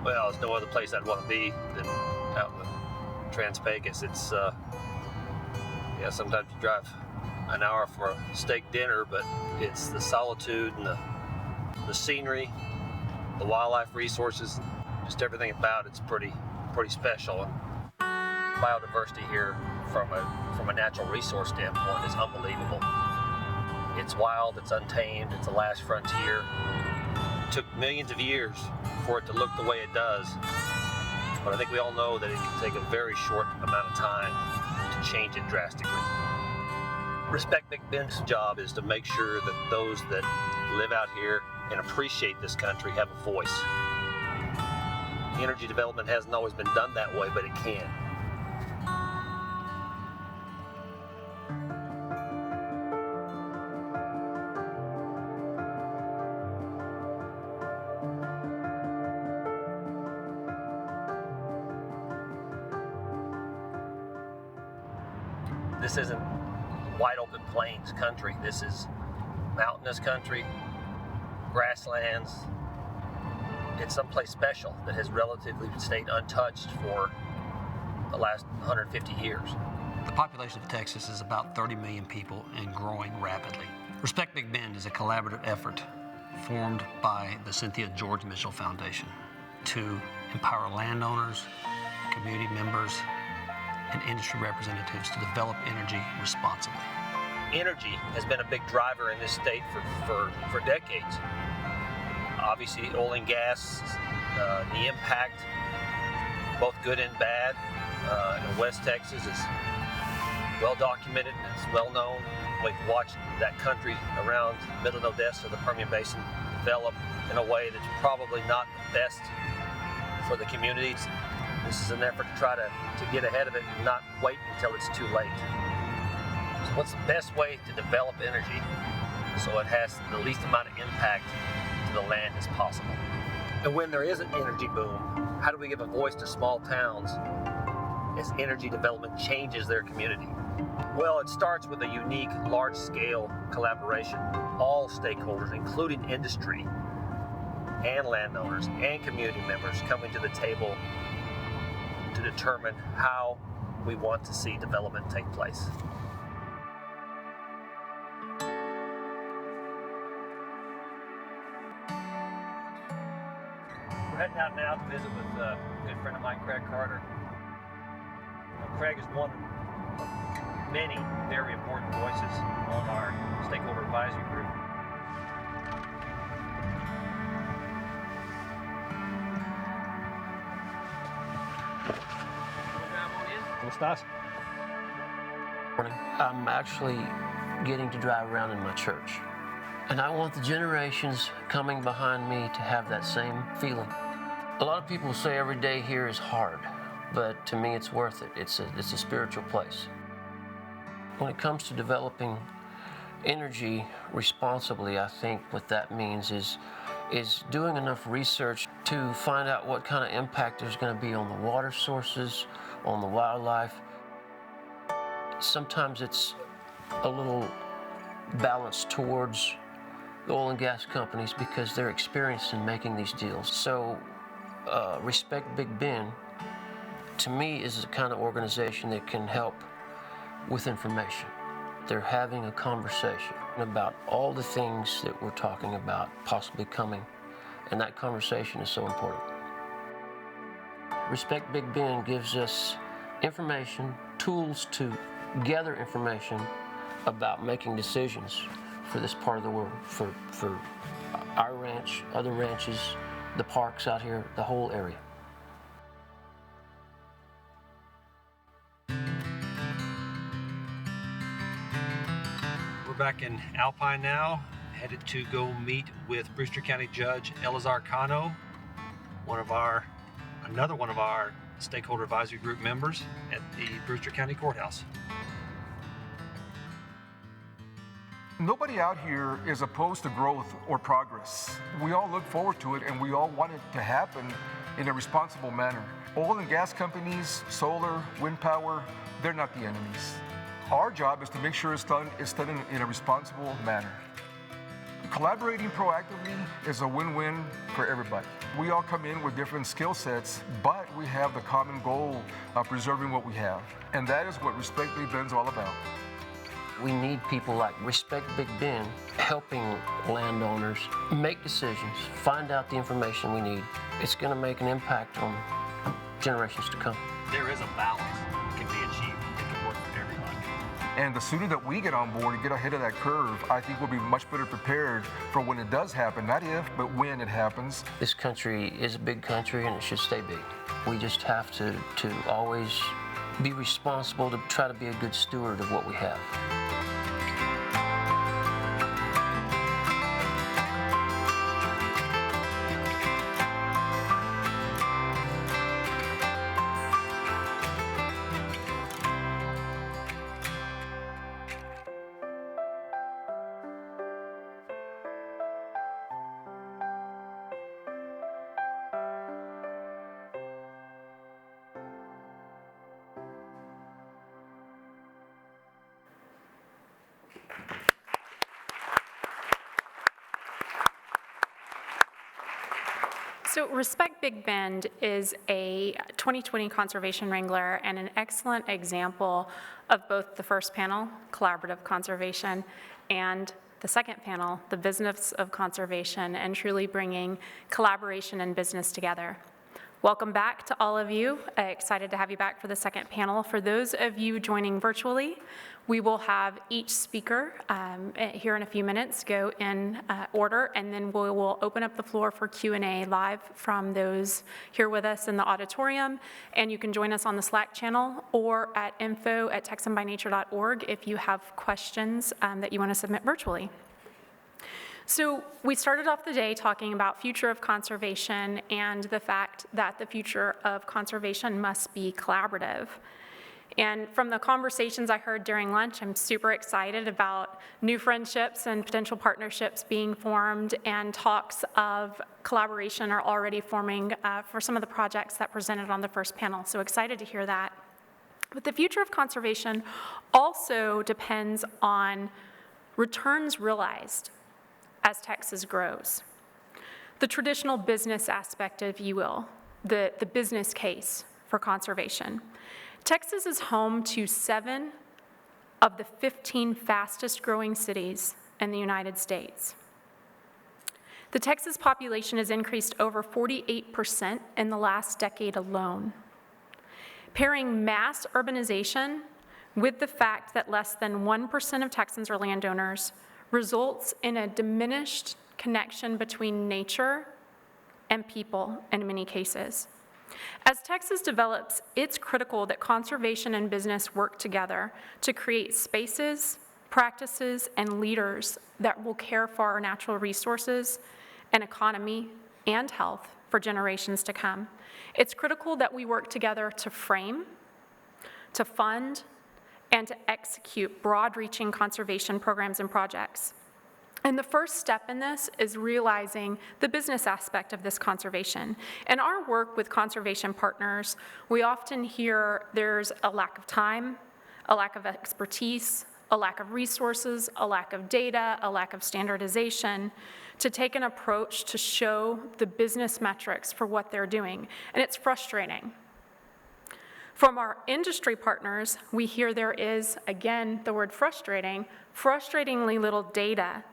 Well, there's no other place I'd want to be than out in the Trans-Pecos. It's, yeah, sometimes you drive an hour for a steak dinner, but it's the solitude and the scenery, the wildlife resources, just everything about it's pretty special. And biodiversity here from a natural resource standpoint is unbelievable. It's wild, it's untamed, it's the last frontier. It took millions of years for it to look the way it does, but I think we all know that it can take a very short amount of time to change it drastically. Respect Big Ben's job is to make sure that those that live out here and appreciate this country have a voice. Energy development hasn't always been done that way, but it can. This isn't wide open plains country. This is mountainous country, grasslands. It's someplace special that has relatively stayed untouched for the last 150 years. The population of Texas is about 30 million people and growing rapidly. Respect Big Bend is a collaborative effort formed by the Cynthia George Mitchell Foundation to empower landowners, community members, and industry representatives to develop energy responsibly. Energy has been a big driver in this state for decades. Obviously, oil and gas, the impact, both good and bad, in West Texas is well documented and it's well known. We've watched that country around Middle and Odessa, the Permian Basin, develop in a way that's probably not the best for the communities. This is an effort to try to get ahead of it and not wait until it's too late. So what's the best way to develop energy so it has the least amount of impact to the land as possible? And when there is an energy boom, how do we give a voice to small towns as energy development changes their community? Well, it starts with a unique, large-scale collaboration. All stakeholders, including industry and landowners and community members, coming to the table to determine how we want to see development take place. We're heading out now to visit with a good friend of mine, Craig Carter. Craig is one of many very important voices on our Stakeholder Advisory Group. I'm actually getting to drive around in my church. And I want the generations coming behind me to have that same feeling. A lot of people say every day here is hard, but to me it's worth it. It's a spiritual place. When it comes to developing energy responsibly, I think what that means is doing enough research to find out what kind of impact there's going to be on the water sources, on the wildlife. Sometimes it's a little balanced towards the oil and gas companies because they're experienced in making these deals. So Respect Big Ben, to me, is the kind of organization that can help with information. They're having a conversation about all the things that we're talking about possibly coming, and that conversation is so important. Respect Big Ben gives us information, tools to gather information about making decisions for this part of the world, for our ranch, other ranches, the parks out here, the whole area. We're back in Alpine now, headed to go meet with Brewster County Judge Elazar Cano, another one of our Stakeholder Advisory Group members at the Brewster County Courthouse. Nobody out here is opposed to growth or progress. We all look forward to it and we all want it to happen in a responsible manner. Oil and gas companies, solar, wind power, they're not the enemies. Our job is to make sure it's done in a responsible manner. Collaborating proactively is a win-win for everybody. We all come in with different skill sets, but we have the common goal of preserving what we have. And that is what Respect Big Bend's all about. We need people like Respect Big Bend helping landowners make decisions, find out the information we need. It's going to make an impact on generations to come. There is a balance that can be achieved. It can work for everybody. And the sooner that we get on board and get ahead of that curve, I think we'll be much better prepared for when it does happen. Not if, but when it happens. This country is a big country and it should stay big. We just have to always be responsible to try to be a good steward of what we have. So Respect Big Bend is a 2020 Conservation Wrangler and an excellent example of both the first panel, Collaborative Conservation, and the second panel, the Business of Conservation, and truly bringing collaboration and business together. Welcome back to all of you. Excited to have you back for the second panel. For those of you joining virtually, we will have each speaker here in a few minutes go in order, and then we will open up the floor for Q&A live from those here with us in the auditorium. And you can join us on the Slack channel or at info@texanbynature.org if you have questions that you want to submit virtually. So we started off the day talking about future of conservation and the fact that the future of conservation must be collaborative. And from the conversations I heard during lunch, I'm super excited about new friendships and potential partnerships being formed, and talks of collaboration are already forming for some of the projects that presented on the first panel. So excited to hear that. But the future of conservation also depends on returns realized as Texas grows. The traditional business aspect, if you will, the business case for conservation. Texas is home to 7 of the 15 fastest growing cities in the United States. The Texas population has increased over 48% in the last decade alone. Pairing mass urbanization with the fact that less than 1% of Texans are landowners results in a diminished connection between nature and people in many cases. As Texas develops, it's critical that conservation and business work together to create spaces, practices, and leaders that will care for our natural resources and economy and health for generations to come. It's critical that we work together to frame, to fund, and to execute broad-reaching conservation programs and projects. And the first step in this is realizing the business aspect of this conservation. In our work with conservation partners, we often hear there's a lack of time, a lack of expertise, a lack of resources, a lack of data, a lack of standardization, to take an approach to show the business metrics for what they're doing. And it's frustrating. From our industry partners, we hear there is, again, the word frustrating, frustratingly little data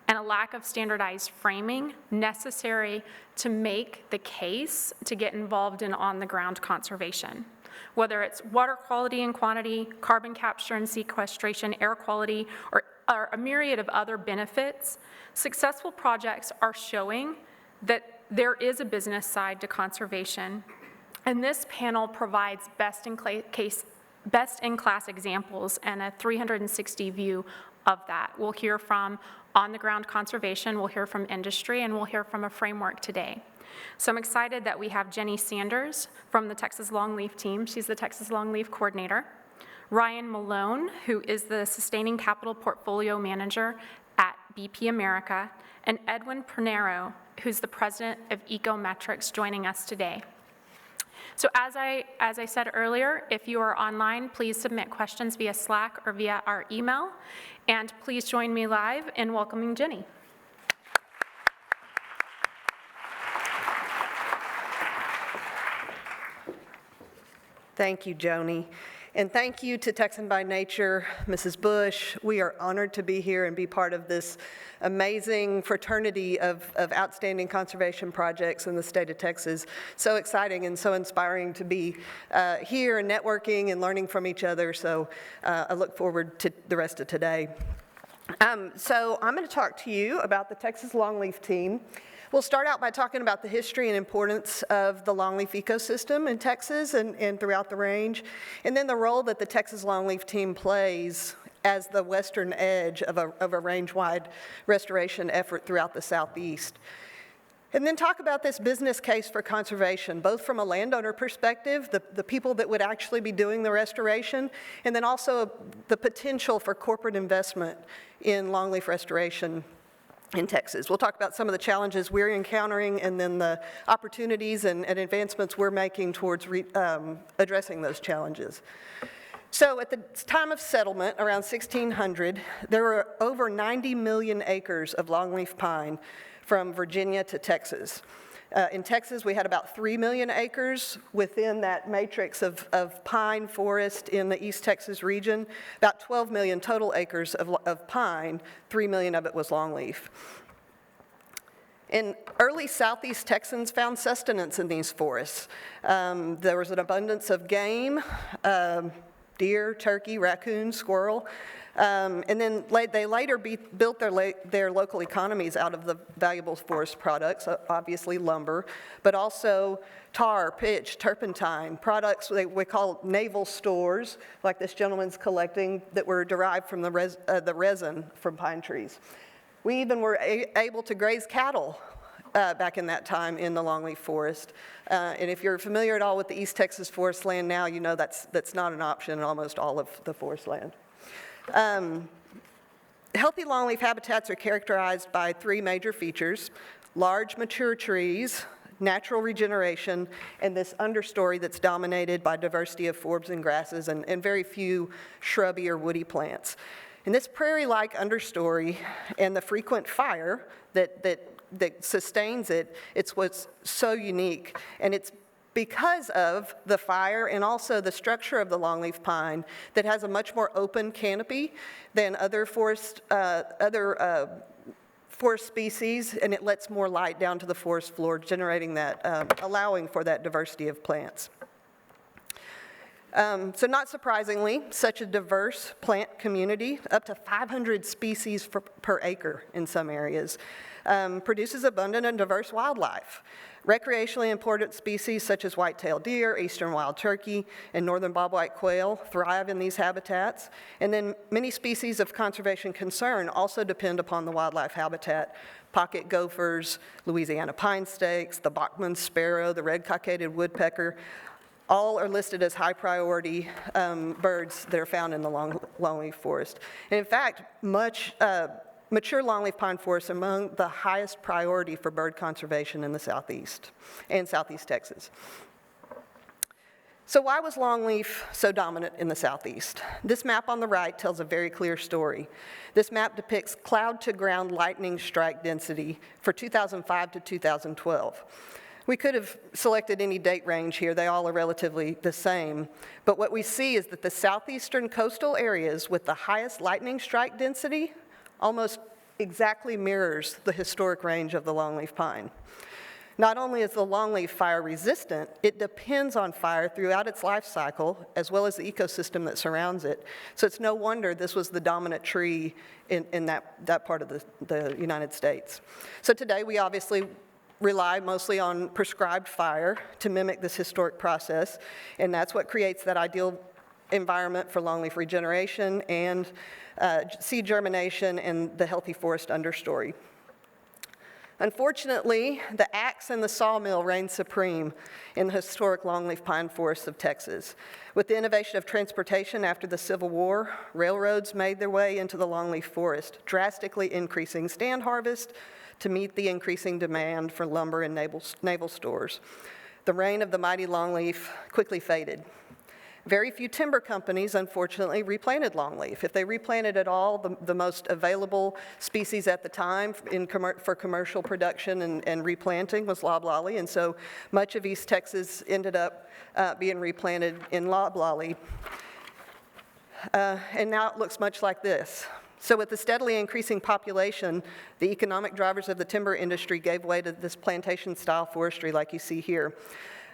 and a lack of standardized framing necessary to make the case to get involved in on-the-ground conservation. Whether it's water quality and quantity, carbon capture and sequestration, air quality, or a myriad of other benefits, successful projects are showing that there is a business side to conservation. And this panel provides best-in-class examples and a 360 view of that. We'll hear from on-the-ground conservation, we'll hear from industry, and we'll hear from a framework today. So I'm excited that we have Jenny Sanders from the Texas Longleaf team. She's the Texas Longleaf coordinator. Ryan Malone, who is the Sustaining Capital Portfolio Manager at BP America, and Edwin Pinero, who's the president of Ecometrics, joining us today. So as I said earlier, if you are online, please submit questions via Slack or via our email, and please join me live in welcoming Jenny. Thank you, Joni. And thank you to Texan by Nature, Mrs. Bush. We are honored to be here and be part of this amazing fraternity of outstanding conservation projects in the state of Texas. So exciting and so inspiring to be here and networking and learning from each other. So I look forward to the rest of today. So I'm going to talk to you about the Texas Longleaf team. We'll start out by talking about the history and importance of the longleaf ecosystem in Texas and throughout the range, and then the role that the Texas Longleaf team plays as the western edge of a range-wide restoration effort throughout the Southeast. And then talk about this business case for conservation, both from a landowner perspective, the people that would actually be doing the restoration, and then also the potential for corporate investment in longleaf restoration in Texas. We'll talk about some of the challenges we're encountering and then the opportunities and advancements we're making towards addressing those challenges. So at the time of settlement, around 1600, there were over 90 million acres of longleaf pine from Virginia to Texas. In Texas, we had about 3 million acres within that matrix of pine forest in the East Texas region, about 12 million total acres of pine, 3 million of it was longleaf. And early Southeast Texans found sustenance in these forests. There was an abundance of game, deer, turkey, raccoon, squirrel, and then they later built their local economies out of the valuable forest products, obviously lumber, but also tar, pitch, turpentine, products we call naval stores, like this gentleman's collecting, that were derived from the resin from pine trees. We even were able to graze cattle back in that time in the longleaf forest. And if you're familiar at all with the East Texas forest land now, you know that's not an option in almost all of the forest land. Healthy longleaf habitats are characterized by 3 major features: large mature trees, natural regeneration, and this understory that's dominated by diversity of forbs and grasses and very few shrubby or woody plants. And this prairie-like understory and the frequent fire that sustains it, it's what's so unique. And it's because of the fire and also the structure of the longleaf pine that has a much more open canopy than other forest species, and it lets more light down to the forest floor, generating that, allowing for that diversity of plants. So not surprisingly, such a diverse plant community, up to 500 species per acre in some areas, produces abundant and diverse wildlife. Recreationally important species such as white-tailed deer, eastern wild turkey, and northern bobwhite quail thrive in these habitats. And then many species of conservation concern also depend upon the wildlife habitat. Pocket gophers, Louisiana pine snakes, the Bachman's sparrow, the red-cockaded woodpecker, all are listed as high priority birds that are found in the longleaf forest. And in fact, mature longleaf pine forests are among the highest priority for bird conservation in the Southeast and Southeast Texas. So why was longleaf so dominant in the Southeast? This map on the right tells a very clear story. This map depicts cloud-to-ground lightning strike density for 2005 to 2012. We could have selected any date range here. They all are relatively the same. But what we see is that the southeastern coastal areas with the highest lightning strike density almost exactly mirrors the historic range of the longleaf pine. Not only is the longleaf fire resistant, it depends on fire throughout its life cycle, as well as the ecosystem that surrounds it. So it's no wonder this was the dominant tree in that part of the United States. So today we obviously rely mostly on prescribed fire to mimic this historic process, and that's what creates that ideal environment for longleaf regeneration and seed germination and the healthy forest understory. Unfortunately, the axe and the sawmill reign supreme in the historic longleaf pine forests of Texas. With the innovation of transportation after the Civil War, railroads made their way into the longleaf forest, drastically increasing stand harvest to meet the increasing demand for lumber and naval stores. The reign of the mighty longleaf quickly faded. Very few timber companies, unfortunately, replanted longleaf. If they replanted at all, the most available species at the time for commercial production and replanting was loblolly, and so much of East Texas ended up being replanted in loblolly. And now it looks much like this. So with the steadily increasing population, the economic drivers of the timber industry gave way to this plantation-style forestry like you see here,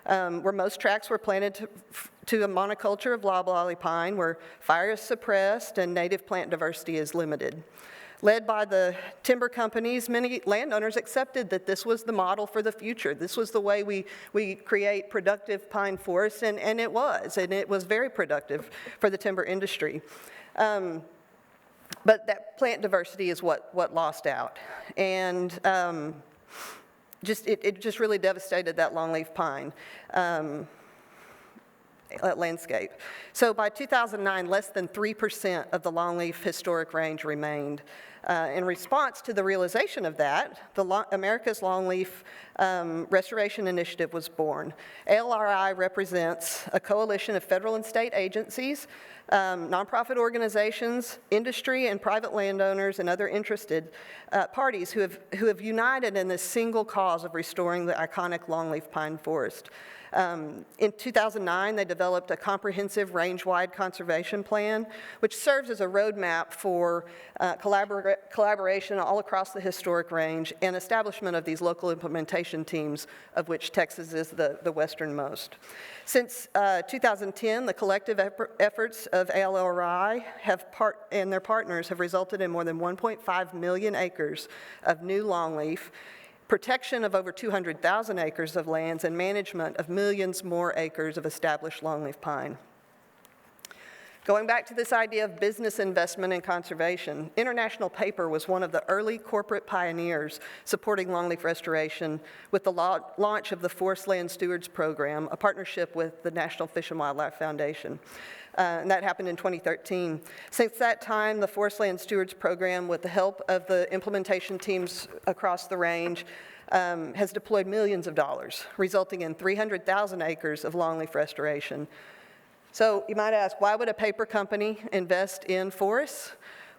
where most tracts were planted to a monoculture of loblolly pine, where fire is suppressed and native plant diversity is limited. Led by the timber companies, many landowners accepted that this was the model for the future. This was the way we create productive pine forests, and it was very productive for the timber industry. But that plant diversity is what lost out. And it just really devastated that longleaf pine landscape. So by 2009, less than 3% of the longleaf historic range remained. In response to the realization of that, America's Longleaf Restoration Initiative was born. ALRI represents a coalition of federal and state agencies, nonprofit organizations, industry and private landowners, and other interested parties who have united in this single cause of restoring the iconic longleaf pine forest. In 2009, they developed a comprehensive range-wide conservation plan, which serves as a roadmap for collaboration all across the historic range and establishment of these local implementation teams, of which Texas is the westernmost. Since 2010, the collective efforts of ALRI and their partners have resulted in more than 1.5 million acres of new longleaf, protection of over 200,000 acres of lands, and management of millions more acres of established longleaf pine. Going back to this idea of business investment in conservation, International Paper was one of the early corporate pioneers supporting longleaf restoration with the launch of the Forest Land Stewards Program, a partnership with the National Fish and Wildlife Foundation. And that happened in 2013. Since that time, the Forest Land Stewards Program, with the help of the implementation teams across the range, has deployed millions of dollars, resulting in 300,000 acres of longleaf restoration. So you might ask, why would a paper company invest in forests?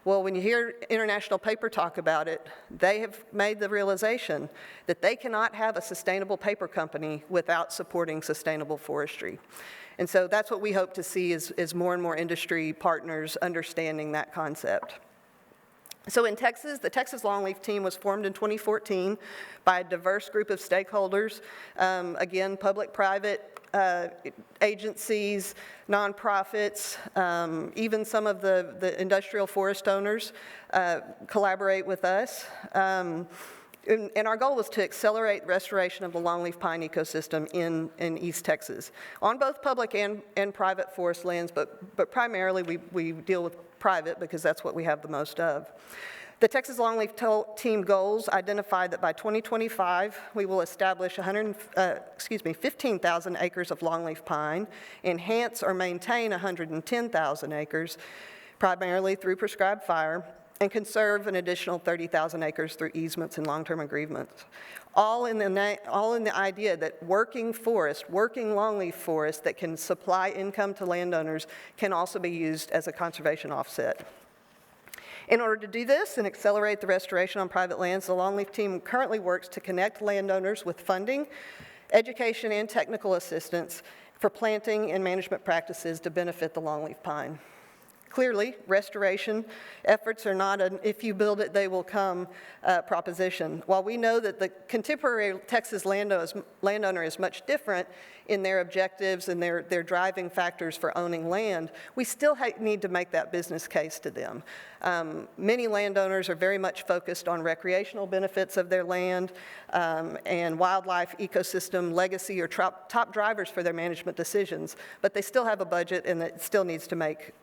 Well, when you hear International Paper talk about it, they have made the realization that they cannot have a sustainable paper company without supporting sustainable forestry. And so that's what we hope to see is more and more industry partners understanding that concept. So in Texas, the Texas Longleaf team was formed in 2014 by a diverse group of stakeholders, again, public-private agencies, nonprofits, even some of the industrial forest owners collaborate with us. And our goal was to accelerate restoration of the longleaf pine ecosystem in East Texas on both public and private forest lands, but primarily we deal with private because that's what we have the most of. The Texas Longleaf team goals identified that by 2025, we will establish 15,000 acres of longleaf pine, enhance or maintain 110,000 acres, primarily through prescribed fire, and conserve an additional 30,000 acres through easements and long-term agreements. All in the idea that working longleaf forest that can supply income to landowners can also be used as a conservation offset. In order to do this and accelerate the restoration on private lands, the Longleaf team currently works to connect landowners with funding, education, and technical assistance for planting and management practices to benefit the longleaf pine. Clearly, restoration efforts are not an if you build it, they will come proposition. While we know that the contemporary Texas landowner is much different in their objectives and their driving factors for owning land, we still need to make that business case to them. Many landowners are very much focused on recreational benefits of their land, and wildlife, ecosystem, legacy are top drivers for their management decisions, but they still have a budget and it still needs to make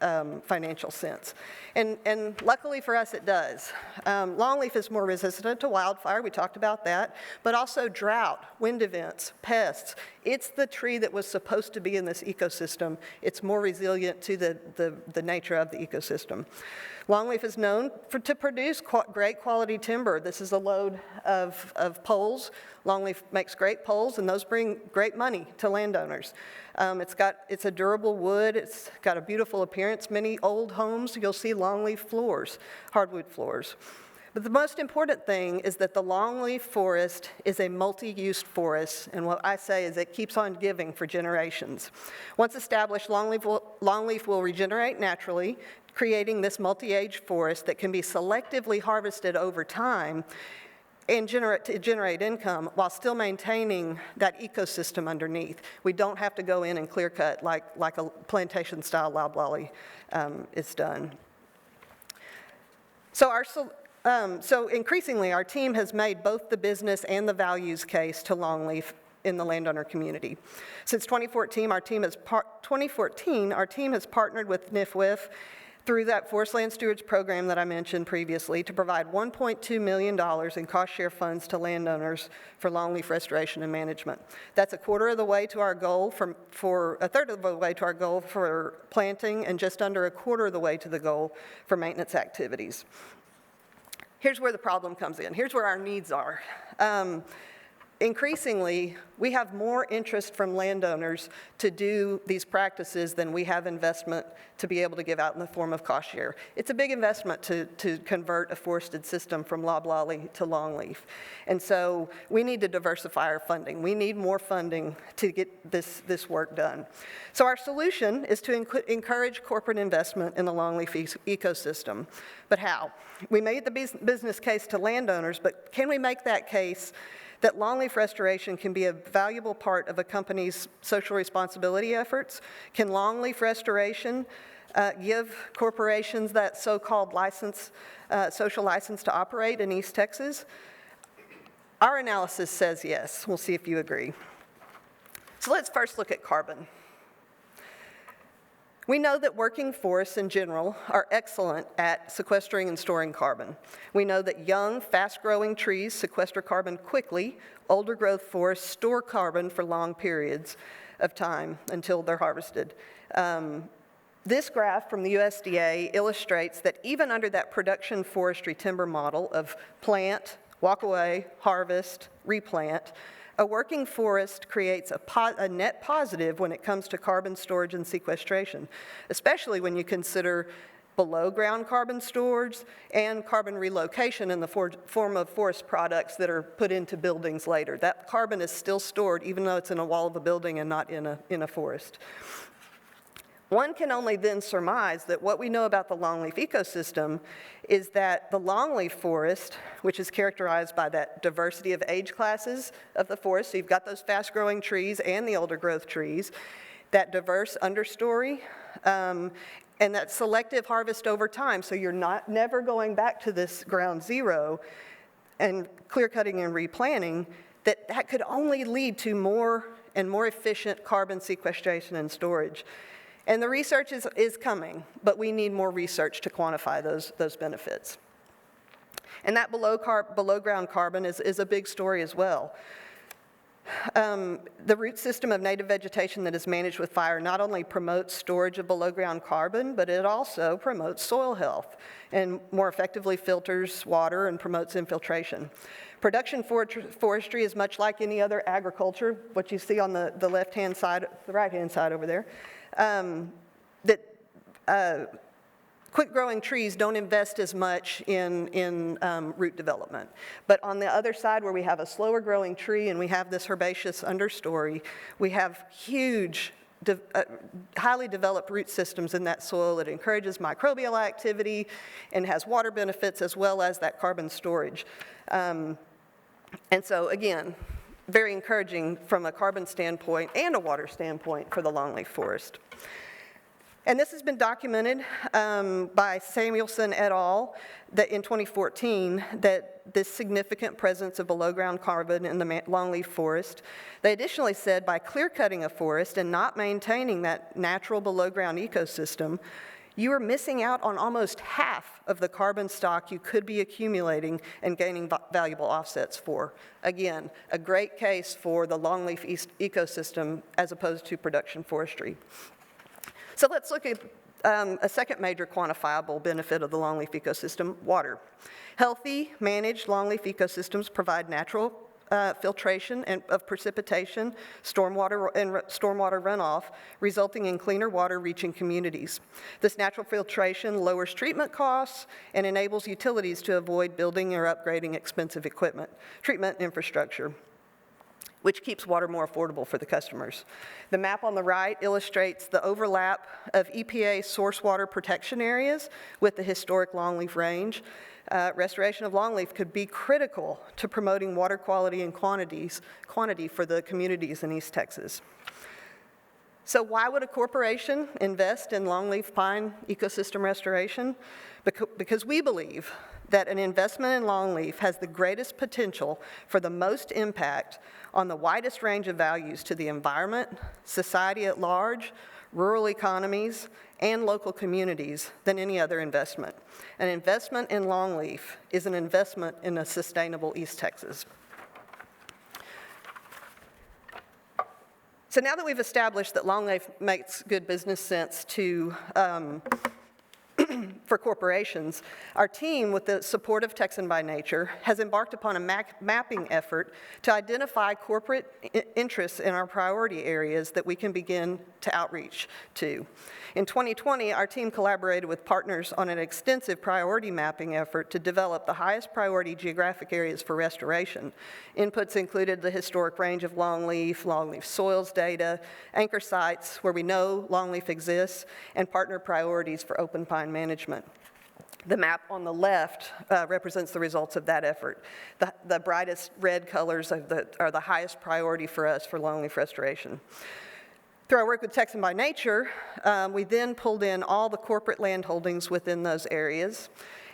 financial sense. And luckily for us, it does. Longleaf is more resistant to wildfire, we talked about that, but also drought, wind events, pests. It's the tree that was supposed to be in this ecosystem. It's more resilient to the nature of the ecosystem. Longleaf Longleaf is known to produce great quality timber. This is a load of poles. Longleaf makes great poles, and those bring great money to landowners. It's a durable wood. It's got a beautiful appearance. Many old homes, you'll see Longleaf floors, hardwood floors. But the most important thing is that the Longleaf forest is a multi-use forest, and what I say is it keeps on giving for generations. Once established, Longleaf will regenerate naturally, creating this multi-age forest that can be selectively harvested over time and generate income while still maintaining that ecosystem underneath. We don't have to go in and clear cut like a plantation-style loblolly is done. So increasingly, our team has made both the business and the values case to Longleaf in the landowner community. Since 2014, our team has partnered with NIFWIF through that Forest Land Stewards program that I mentioned previously to provide $1.2 million in cost share funds to landowners for longleaf restoration and management. That's a quarter of the way to our goal for a third of the way to our goal for planting and just under a quarter of the way to the goal for maintenance activities. Here's where the problem comes in. Here's where our needs are. Increasingly, we have more interest from landowners to do these practices than we have investment to be able to give out in the form of cost share. It's a big investment to convert a forested system from loblolly to longleaf. And so we need to diversify our funding. We need more funding to get this work done. So our solution is to encourage corporate investment in the longleaf ecosystem. But how? We made the business case to landowners, but can we make that case that longleaf restoration can be a valuable part of a company's social responsibility efforts? Can longleaf restoration give corporations that so-called license, social license to operate in East Texas? Our analysis says yes. We'll see if you agree. So let's first look at carbon. We know that working forests in general are excellent at sequestering and storing carbon. We know that young, fast-growing trees sequester carbon quickly. Older growth forests store carbon for long periods of time until they're harvested. This graph from the USDA illustrates that even under that production forestry timber model of plant, walk away, harvest, replant, a working forest creates a net positive when it comes to carbon storage and sequestration, especially when you consider below-ground carbon storage and carbon relocation in the form of forest products that are put into buildings later. That carbon is still stored even though it's in a wall of a building and not in a forest. One can only then surmise that what we know about the longleaf ecosystem is that the longleaf forest, which is characterized by that diversity of age classes of the forest, so you've got those fast-growing trees and the older growth trees, that diverse understory, and that selective harvest over time, so you're never going back to this ground zero and clear-cutting and replanting, that could only lead to more and more efficient carbon sequestration and storage. And the research is coming, but we need more research to quantify those benefits. And that below-ground carbon is a big story as well. The root system of native vegetation that is managed with fire not only promotes storage of below-ground carbon, but it also promotes soil health and more effectively filters water and promotes infiltration. Production forestry is much like any other agriculture, what you see on the left-hand side, the right-hand side over there. Quick-growing trees don't invest as much in root development. But on the other side, where we have a slower-growing tree and we have this herbaceous understory, we have huge, highly developed root systems in that soil that encourages microbial activity and has water benefits as well as that carbon storage. And so, again, very encouraging from a carbon standpoint and a water standpoint for the longleaf forest. And this has been documented by Samuelson et al. That in 2014, that this significant presence of below-ground carbon in the longleaf forest. They additionally said by clear-cutting a forest and not maintaining that natural below-ground ecosystem, you are missing out on almost half of the carbon stock you could be accumulating and gaining valuable offsets for. Again, a great case for the longleaf ecosystem as opposed to production forestry. So let's look at a second major quantifiable benefit of the longleaf ecosystem, water. Healthy, managed longleaf ecosystems provide natural filtration of precipitation, stormwater runoff, resulting in cleaner water reaching communities. This natural filtration lowers treatment costs and enables utilities to avoid building or upgrading expensive treatment infrastructure, which keeps water more affordable for the customers. The map on the right illustrates the overlap of EPA source water protection areas with the historic longleaf range. Restoration of longleaf could be critical to promoting water quality and quantity for the communities in East Texas. So why would a corporation invest in longleaf pine ecosystem restoration? Because we believe that an investment in longleaf has the greatest potential for the most impact on the widest range of values to the environment, society at large, rural economies, and local communities than any other investment. An investment in longleaf is an investment in a sustainable East Texas. So now that we've established that longleaf makes good business sense for corporations, our team, with the support of Texan by Nature, has embarked upon a mapping effort to identify corporate interests in our priority areas that we can begin to outreach to. In 2020, our team collaborated with partners on an extensive priority mapping effort to develop the highest priority geographic areas for restoration. Inputs included the historic range of longleaf soils data, anchor sites where we know longleaf exists, and partner priorities for open pine management. The map on the left represents the results of that effort. The brightest red colors are the highest priority for us for longleaf restoration. Through our work with Texan by Nature, we then pulled in all the corporate land holdings within those areas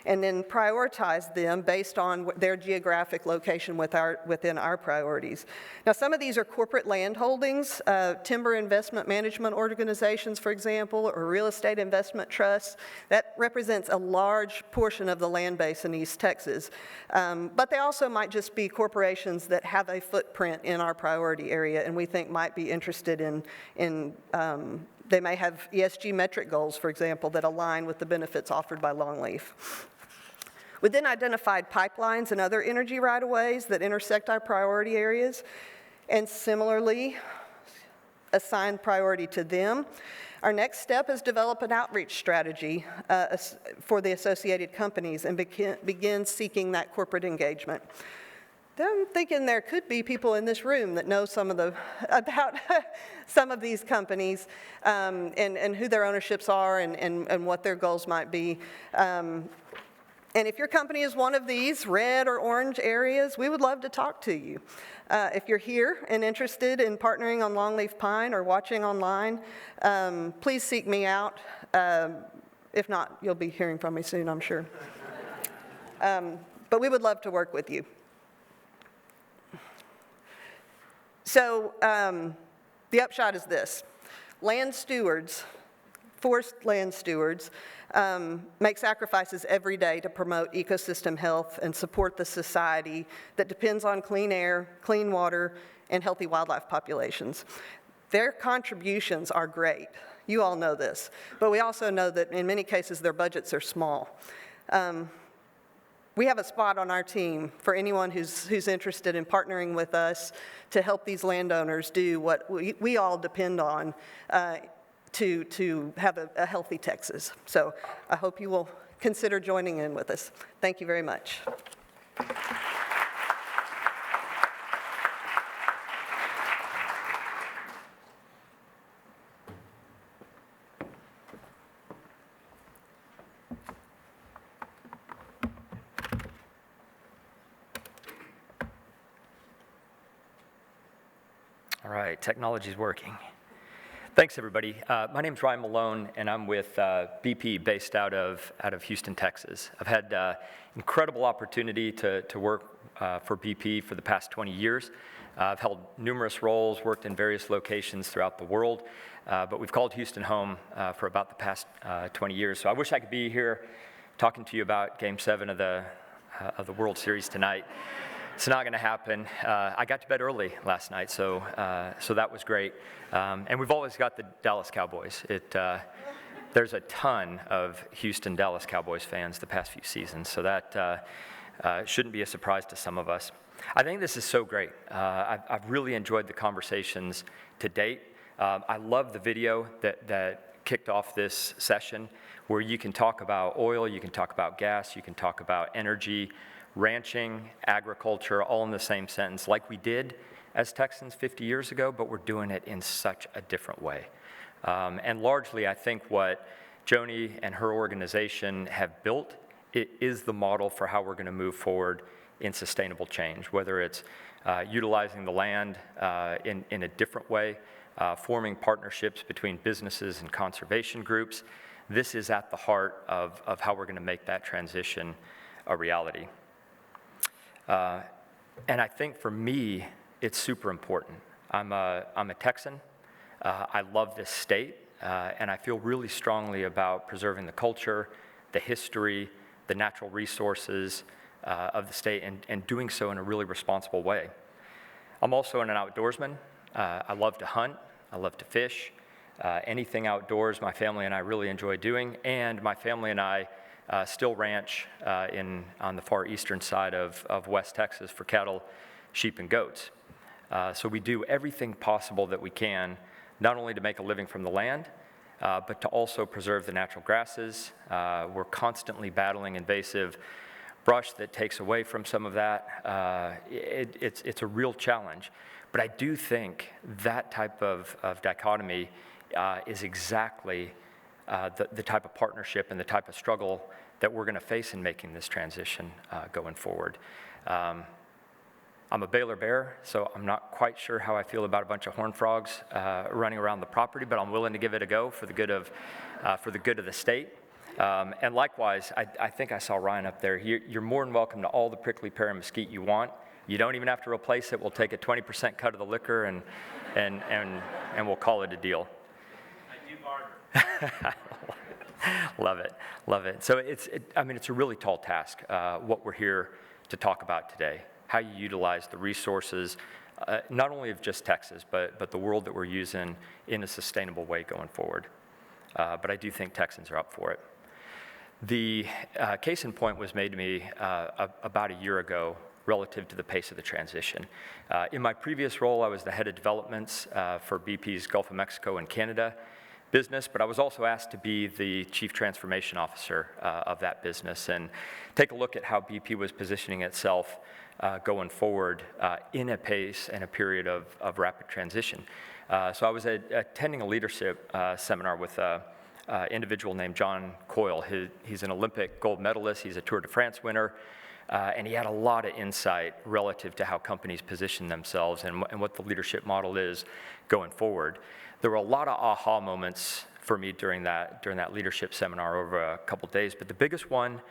and then prioritized them based on their geographic location within our priorities. Now, some of these are corporate land holdings, timber investment management organizations, for example, or real estate investment trusts. That represents a large portion of the land base in East Texas. But they also might just be corporations that have a footprint in our priority area and we think might be interested in they may have ESG metric goals, for example, that align with the benefits offered by longleaf. We then identified pipelines and other energy right-of-ways that intersect our priority areas, and similarly assigned priority to them. Our next step is develop an outreach strategy for the associated companies and begin seeking that corporate engagement. I'm thinking there could be people in this room that know about some of these companies and who their ownerships are and what their goals might be. And if your company is one of these red or orange areas, we would love to talk to you. If you're here and interested in partnering on longleaf pine or watching online, please seek me out. If not, you'll be hearing from me soon, I'm sure. But we would love to work with you. So the upshot is this. Land stewards, forest land stewards, make sacrifices every day to promote ecosystem health and support the society that depends on clean air, clean water, and healthy wildlife populations. Their contributions are great. You all know this. But we also know that in many cases their budgets are small. We have a spot on our team for anyone who's interested in partnering with us to help these landowners do what we all depend on to have a healthy Texas. So I hope you will consider joining in with us. Thank you very much. All right, technology's working. Thanks, everybody. My name's Ryan Malone, and I'm with BP, based out of Houston, Texas. I've had incredible opportunity to work for BP for the past 20 years. I've held numerous roles, worked in various locations throughout the world, but we've called Houston home for about the past 20 years. So I wish I could be here talking to you about Game 7 of the World Series tonight. It's not going to happen. I got to bed early last night, so that was great. And we've always got the Dallas Cowboys. there's a ton of Houston, Dallas Cowboys fans the past few seasons, so that shouldn't be a surprise to some of us. I think this is so great. I've really enjoyed the conversations to date. I love the video that kicked off this session, where you can talk about oil, you can talk about gas, you can talk about energy, ranching, agriculture, all in the same sentence, like we did as Texans 50 years ago, but we're doing it in such a different way. And largely, I think what Joni and her organization have built, it is the model for how we're going to move forward in sustainable change, whether it's utilizing the land in a different way, forming partnerships between businesses and conservation groups. This is at the heart of how we're going to make that transition a reality. And I think for me, it's super important. I'm a Texan. I love this state, and I feel really strongly about preserving the culture, the history, the natural resources of the state, and doing so in a really responsible way. I'm also an outdoorsman. I love to hunt. I love to fish. Anything outdoors, my family and I really enjoy doing, and my family and I still ranch on the far eastern side of West Texas for cattle, sheep, and goats. So we do everything possible that we can, not only to make a living from the land, but to also preserve the natural grasses. We're constantly battling invasive brush that takes away from some of that. It's a real challenge. But I do think that type of dichotomy is exactly the type of partnership and the type of struggle that we're going to face in making this transition going forward. I'm a Baylor Bear, so I'm not quite sure how I feel about a bunch of horned frogs running around the property, but I'm willing to give it a go for the good of the state. And likewise, I think I saw Ryan up there. You're more than welcome to all the prickly pear and mesquite you want. You don't even have to replace it. We'll take a 20% cut of the liquor and we'll call it a deal. I do barter. Love it, love it. So it's a really tall task, what we're here to talk about today. How you utilize the resources, not only of just Texas, but the world that we're using in a sustainable way going forward. But I do think Texans are up for it. The case in point was made to me about a year ago relative to the pace of the transition. In my previous role, I was the head of developments for BP's Gulf of Mexico and Canada business, but I was also asked to be the chief transformation officer of that business and take a look at how BP was positioning itself going forward in a pace and a period of rapid transition. So I was attending a leadership seminar with an individual named John Coyle. He's an Olympic gold medalist. He's a Tour de France winner. And he had a lot of insight relative to how companies position themselves and what the leadership model is going forward. There were a lot of aha moments for me during that leadership seminar over a couple days, but the biggest one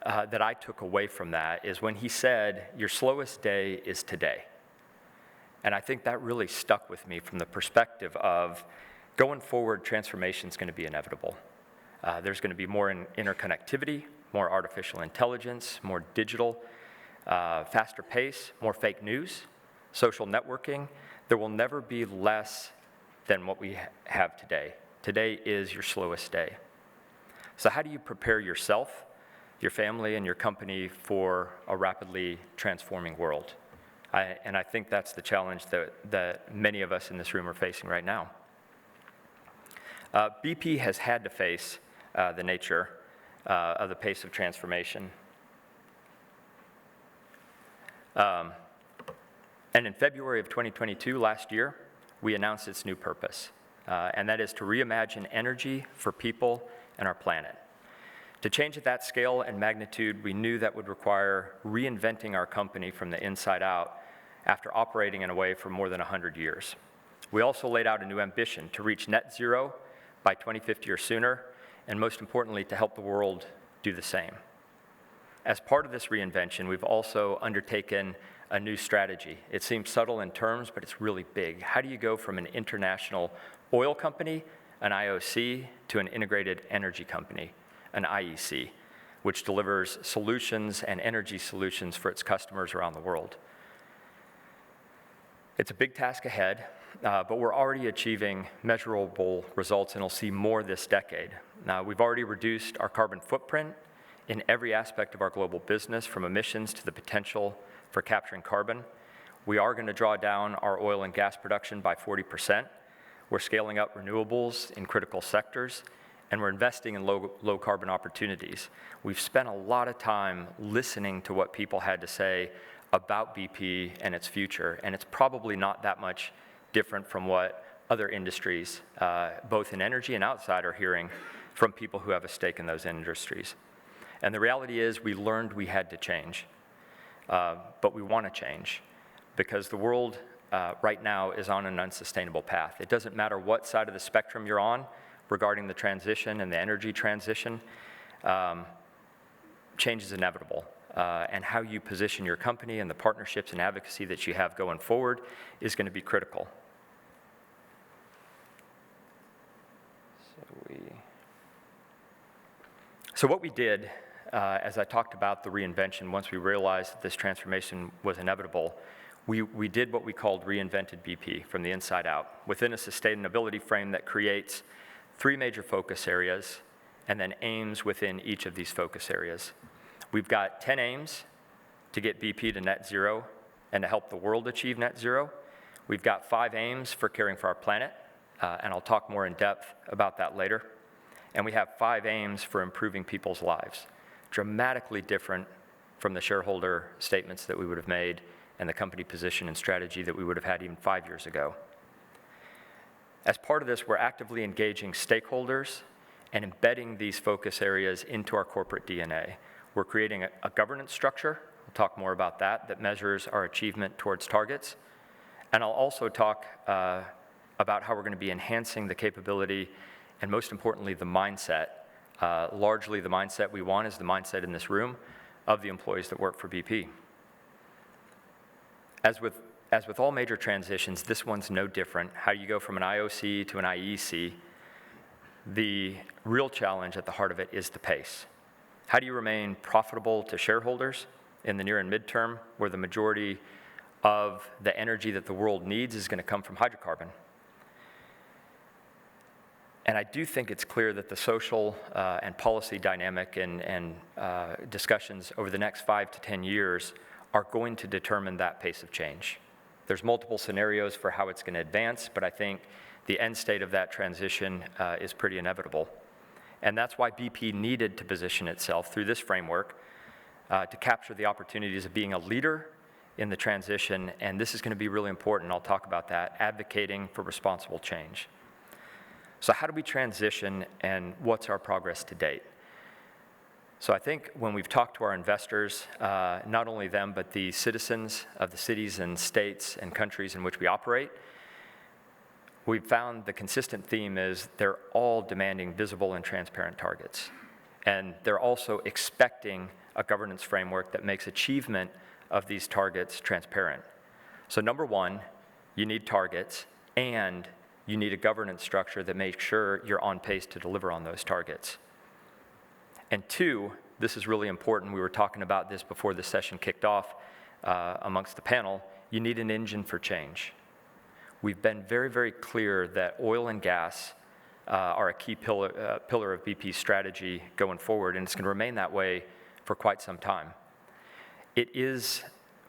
that I took away from that is when he said, "Your slowest day is today." And I think that really stuck with me from the perspective of going forward, transformation is going to be inevitable. There's going to be more interconnectivity, more artificial intelligence, more digital, faster pace, more fake news, social networking. There will never be less than what we have today. Today is your slowest day. So how do you prepare yourself, your family, and your company for a rapidly transforming world? And I think that's the challenge that many of us in this room are facing right now. BP has had to face the nature of the pace of transformation. And in February of 2022, last year, we announced its new purpose, and that is to reimagine energy for people and our planet. To change at that scale and magnitude, we knew that would require reinventing our company from the inside out after operating in a way for more than 100 years. We also laid out a new ambition to reach net zero by 2050 or sooner, and most importantly, to help the world do the same. As part of this reinvention, we've also undertaken a new strategy. It seems subtle in terms, but it's really big. How do you go from an international oil company, an IOC, to an integrated energy company, an IEC, which delivers solutions and energy solutions for its customers around the world? It's a big task ahead, but we're already achieving measurable results, and we'll see more this decade. Now, we've already reduced our carbon footprint in every aspect of our global business, from emissions to the potential for capturing carbon. We are going to draw down our oil and gas production by 40%. We're scaling up renewables in critical sectors, and we're investing in low carbon opportunities. We've spent a lot of time listening to what people had to say about BP and its future, and it's probably not that much different from what other industries, both in energy and outside, are hearing from people who have a stake in those industries. And the reality is we learned we had to change, but we want to change because the world right now is on an unsustainable path. It doesn't matter what side of the spectrum you're on regarding the transition and the energy transition, change is inevitable. And how you position your company and the partnerships and advocacy that you have going forward is going to be critical. So what we did, as I talked about the reinvention, once we realized that this transformation was inevitable, we did what we called Reinvented Bp, from the inside out, within a sustainability frame that creates 3 major focus areas and then aims within each of these focus areas. We've got 10 aims to get BP to net zero and to help the world achieve net zero. We've got 5 aims for caring for our planet, and I'll talk more in depth about that later. And we have 5 aims for improving people's lives, dramatically different from the shareholder statements that we would have made and the company position and strategy that we would have had even 5 years ago. As part of this, we're actively engaging stakeholders and embedding these focus areas into our corporate DNA. We're creating a governance structure, we'll talk more about that, that measures our achievement towards targets. And I'll also talk about how we're going to be enhancing the capability and, most importantly, the mindset. Largely the mindset we want is the mindset in this room of the employees that work for BP. As with all major transitions, this one's no different. How you go from an IOC to an IEC, the real challenge at the heart of it is the pace. How do you remain profitable to shareholders in the near and midterm, where the majority of the energy that the world needs is going to come from hydrocarbon? And I do think it's clear that the social and policy dynamic and discussions over the next 5 to 10 years are going to determine that pace of change. There's multiple scenarios for how it's going to advance, but I think the end state of that transition is pretty inevitable. And that's why BP needed to position itself through this framework to capture the opportunities of being a leader in the transition, and this is going to be really important. I'll talk about that, advocating for responsible change. So how do we transition, and what's our progress to date? So I think when we've talked to our investors, not only them, but the citizens of the cities and states and countries in which we operate, we've found the consistent theme is they're all demanding visible and transparent targets. And they're also expecting a governance framework that makes achievement of these targets transparent. So number one, you need targets, and you need a governance structure that makes sure you're on pace to deliver on those targets. And 2, this is really important, we were talking about this before the session kicked off amongst the panel, you need an engine for change. We've been very, very clear that oil and gas are a key pillar of BP's strategy going forward, and it's going to remain that way for quite some time. It is,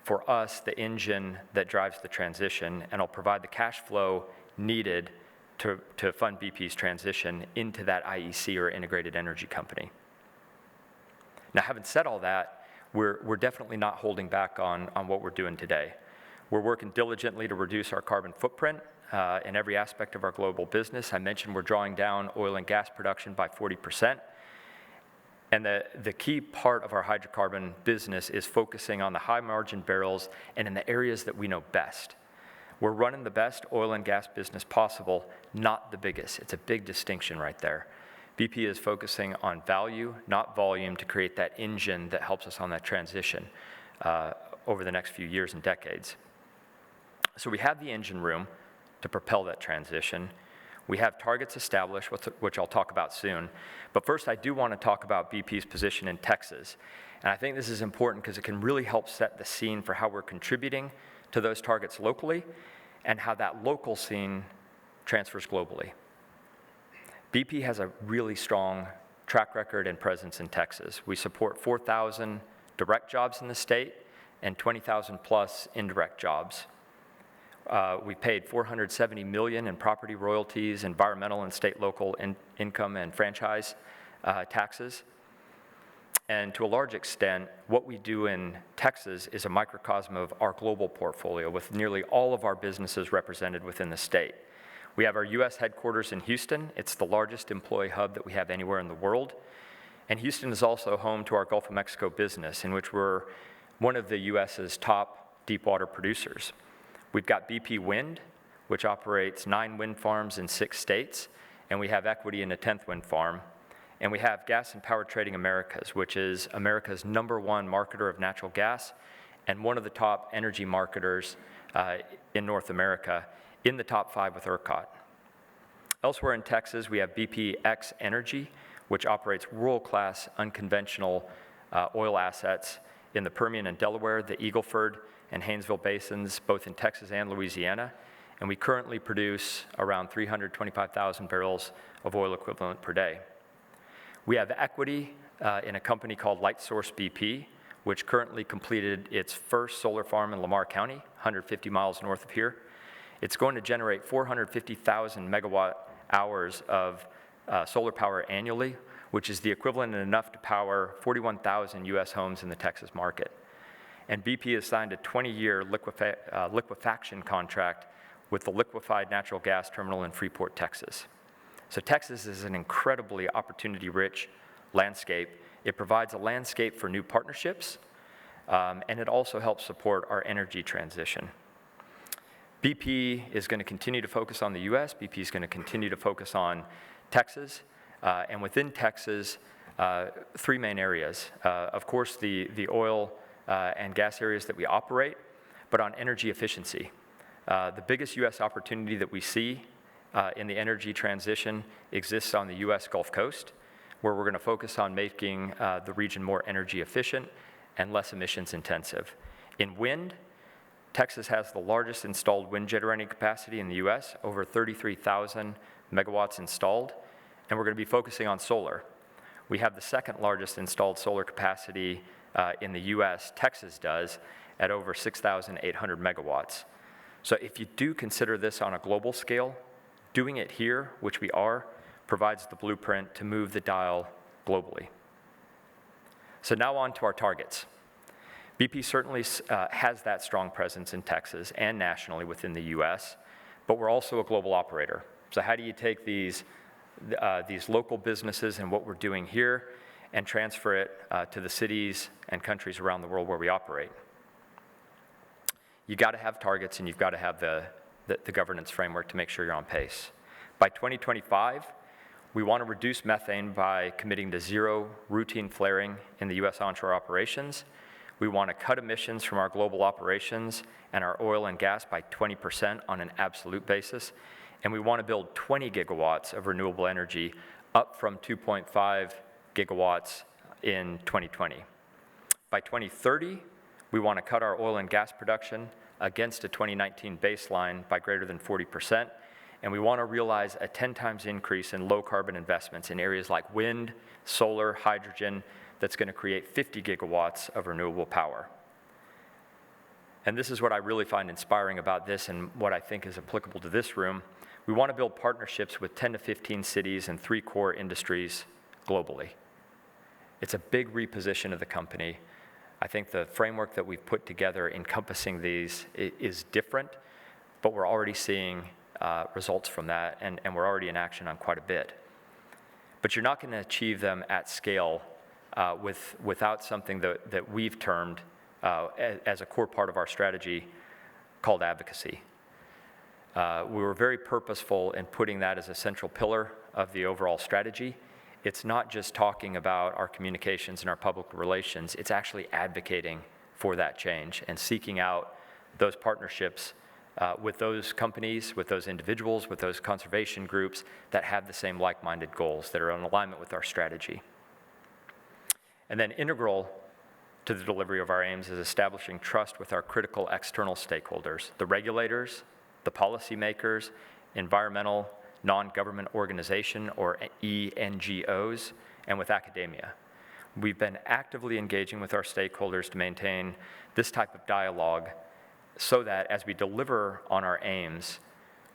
for us, the engine that drives the transition, and will provide the cash flow needed to fund BP's transition into that IEC, or integrated energy company. Now, having said all that, we're definitely not holding back on what we're doing today. We're working diligently to reduce our carbon footprint in every aspect of our global business. I mentioned we're drawing down oil and gas production by 40%. And the key part of our hydrocarbon business is focusing on the high margin barrels and in the areas that we know best. We're running the best oil and gas business possible, not the biggest. It's a big distinction right there. BP is focusing on value, not volume, to create that engine that helps us on that transition over the next few years and decades. So we have the engine room to propel that transition. We have targets established, which I'll talk about soon. But first, I do want to talk about BP's position in Texas. And I think this is important because it can really help set the scene for how we're contributing to those targets locally and how that local scene transfers globally. BP has a really strong track record and presence in Texas. We support 4,000 direct jobs in the state and 20,000 plus indirect jobs. We paid $470 million in property royalties, environmental and state local income and franchise taxes. And to a large extent, what we do in Texas is a microcosm of our global portfolio, with nearly all of our businesses represented within the state. We have our US headquarters in Houston. It's the largest employee hub that we have anywhere in the world. And Houston is also home to our Gulf of Mexico business, in which we're one of the US's top deepwater producers. We've got BP Wind, which operates 9 wind farms in 6 states, and we have equity in a 10th wind farm. And we have Gas and Power Trading Americas, which is America's #1 marketer of natural gas and one of the top energy marketers in North America, in the top 5 with ERCOT. Elsewhere in Texas, we have BP X Energy, which operates world-class unconventional oil assets in the Permian and Delaware, the Eagle Ford and Haynesville basins, both in Texas and Louisiana. And we currently produce around 325,000 barrels of oil equivalent per day. We have equity in a company called Lightsource BP, which currently completed its first solar farm in Lamar County, 150 miles north of here. It's going to generate 450,000 megawatt hours of solar power annually, which is the equivalent enough to power 41,000 US homes in the Texas market. And BP has signed a 20-year liquefaction contract with the liquefied natural gas terminal in Freeport, Texas. So Texas is an incredibly opportunity-rich landscape. It provides a landscape for new partnerships, and it also helps support our energy transition. BP is going to continue to focus on the US. BP is going to continue to focus on Texas, and within Texas, 3 main areas. Of course, the oil and gas areas that we operate, but on energy efficiency. The biggest US opportunity that we see in the energy transition exists on the US Gulf Coast, where we're going to focus on making the region more energy efficient and less emissions intensive. In wind, Texas has the largest installed wind generating capacity in the US, over 33,000 megawatts installed, and we're going to be focusing on solar. We have the 2nd largest installed solar capacity in the US, Texas does, at over 6,800 megawatts. So if you do consider this on a global scale, doing it here, which we are, provides the blueprint to move the dial globally. So now on to our targets. BP certainly has that strong presence in Texas and nationally within the US, but we're also a global operator. So how do you take these local businesses and what we're doing here and transfer it to the cities and countries around the world where we operate? You got to have targets, and you've got to have the governance framework to make sure you're on pace. By 2025, we want to reduce methane by committing to 0 routine flaring in the US onshore operations. We want to cut emissions from our global operations and our oil and gas by 20% on an absolute basis. And we want to build 20 gigawatts of renewable energy, up from 2.5 gigawatts in 2020. By 2030, we want to cut our oil and gas production against a 2019 baseline by greater than 40%, and we want to realize a 10 times increase in low carbon investments in areas like wind, solar, hydrogen, that's going to create 50 gigawatts of renewable power. And this is what I really find inspiring about this and what I think is applicable to this room. We want to build partnerships with 10 to 15 cities and 3 core industries globally. It's a big reposition of the company. I think the framework that we've put together encompassing these is different, but we're already seeing results from that, and we're already in action on quite a bit. But you're not going to achieve them at scale without something that we've termed as a core part of our strategy called advocacy. We were very purposeful in putting that as a central pillar of the overall strategy. It's not just talking about our communications and our public relations, it's actually advocating for that change and seeking out those partnerships with those companies, with those individuals, with those conservation groups that have the same like-minded goals, that are in alignment with our strategy. And then integral to the delivery of our aims is establishing trust with our critical external stakeholders, the regulators, the policymakers, environmental, non-government organization, or ENGOs, and with academia. We've been actively engaging with our stakeholders to maintain this type of dialogue so that as we deliver on our aims,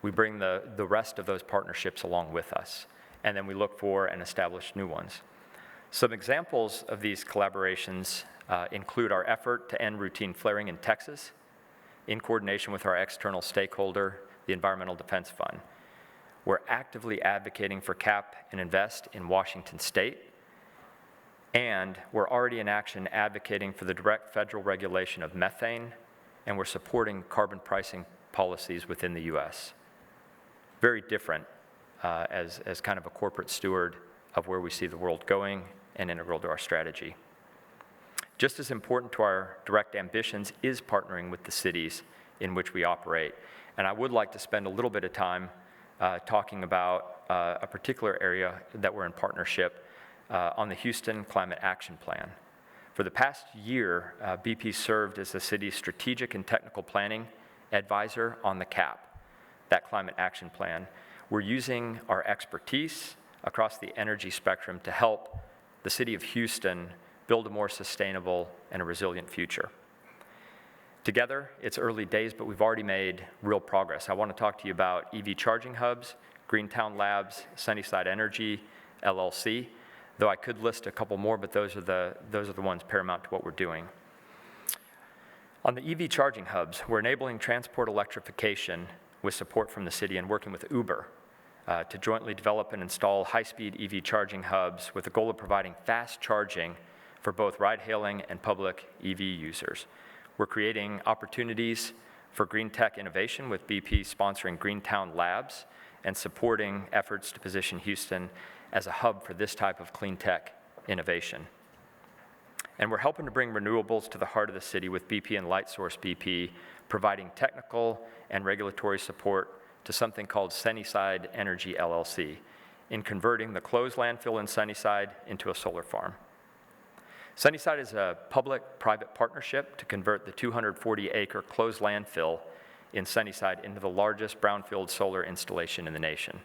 we bring the rest of those partnerships along with us, and then we look for and establish new ones. Some examples of these collaborations include our effort to end routine flaring in Texas in coordination with our external stakeholder, the Environmental Defense Fund. We're actively advocating for cap and invest in Washington State, and we're already in action advocating for the direct federal regulation of methane, and we're supporting carbon pricing policies within the US. Very different as kind of a corporate steward of where we see the world going and integral to our strategy. Just as important to our direct ambitions is partnering with the cities in which we operate. And I would like to spend a little bit of time talking about a particular area that we're in partnership on the Houston Climate Action Plan. For the past year, BP served as the city's strategic and technical planning advisor on the CAP, that climate action plan. We're using our expertise across the energy spectrum to help the city of Houston build a more sustainable and a resilient future. Together, it's early days, but we've already made real progress. I want to talk to you about EV charging hubs, Greentown Labs, Sunnyside Energy Llc, though I could list a couple more, but those are the ones paramount to what we're doing. On the EV charging hubs, we're enabling transport electrification with support from the city and working with Uber to jointly develop and install high-speed EV charging hubs with the goal of providing fast charging for both ride-hailing and public EV users. We're creating opportunities for green tech innovation with BP sponsoring Greentown Labs and supporting efforts to position Houston as a hub for this type of clean tech innovation. And we're helping to bring renewables to the heart of the city with BP and Lightsource BP, providing technical and regulatory support to something called Sunnyside Energy Llc in converting the closed landfill in Sunnyside into a solar farm. Sunnyside is a public-private partnership to convert the 240-acre closed landfill in Sunnyside into the largest brownfield solar installation in the nation.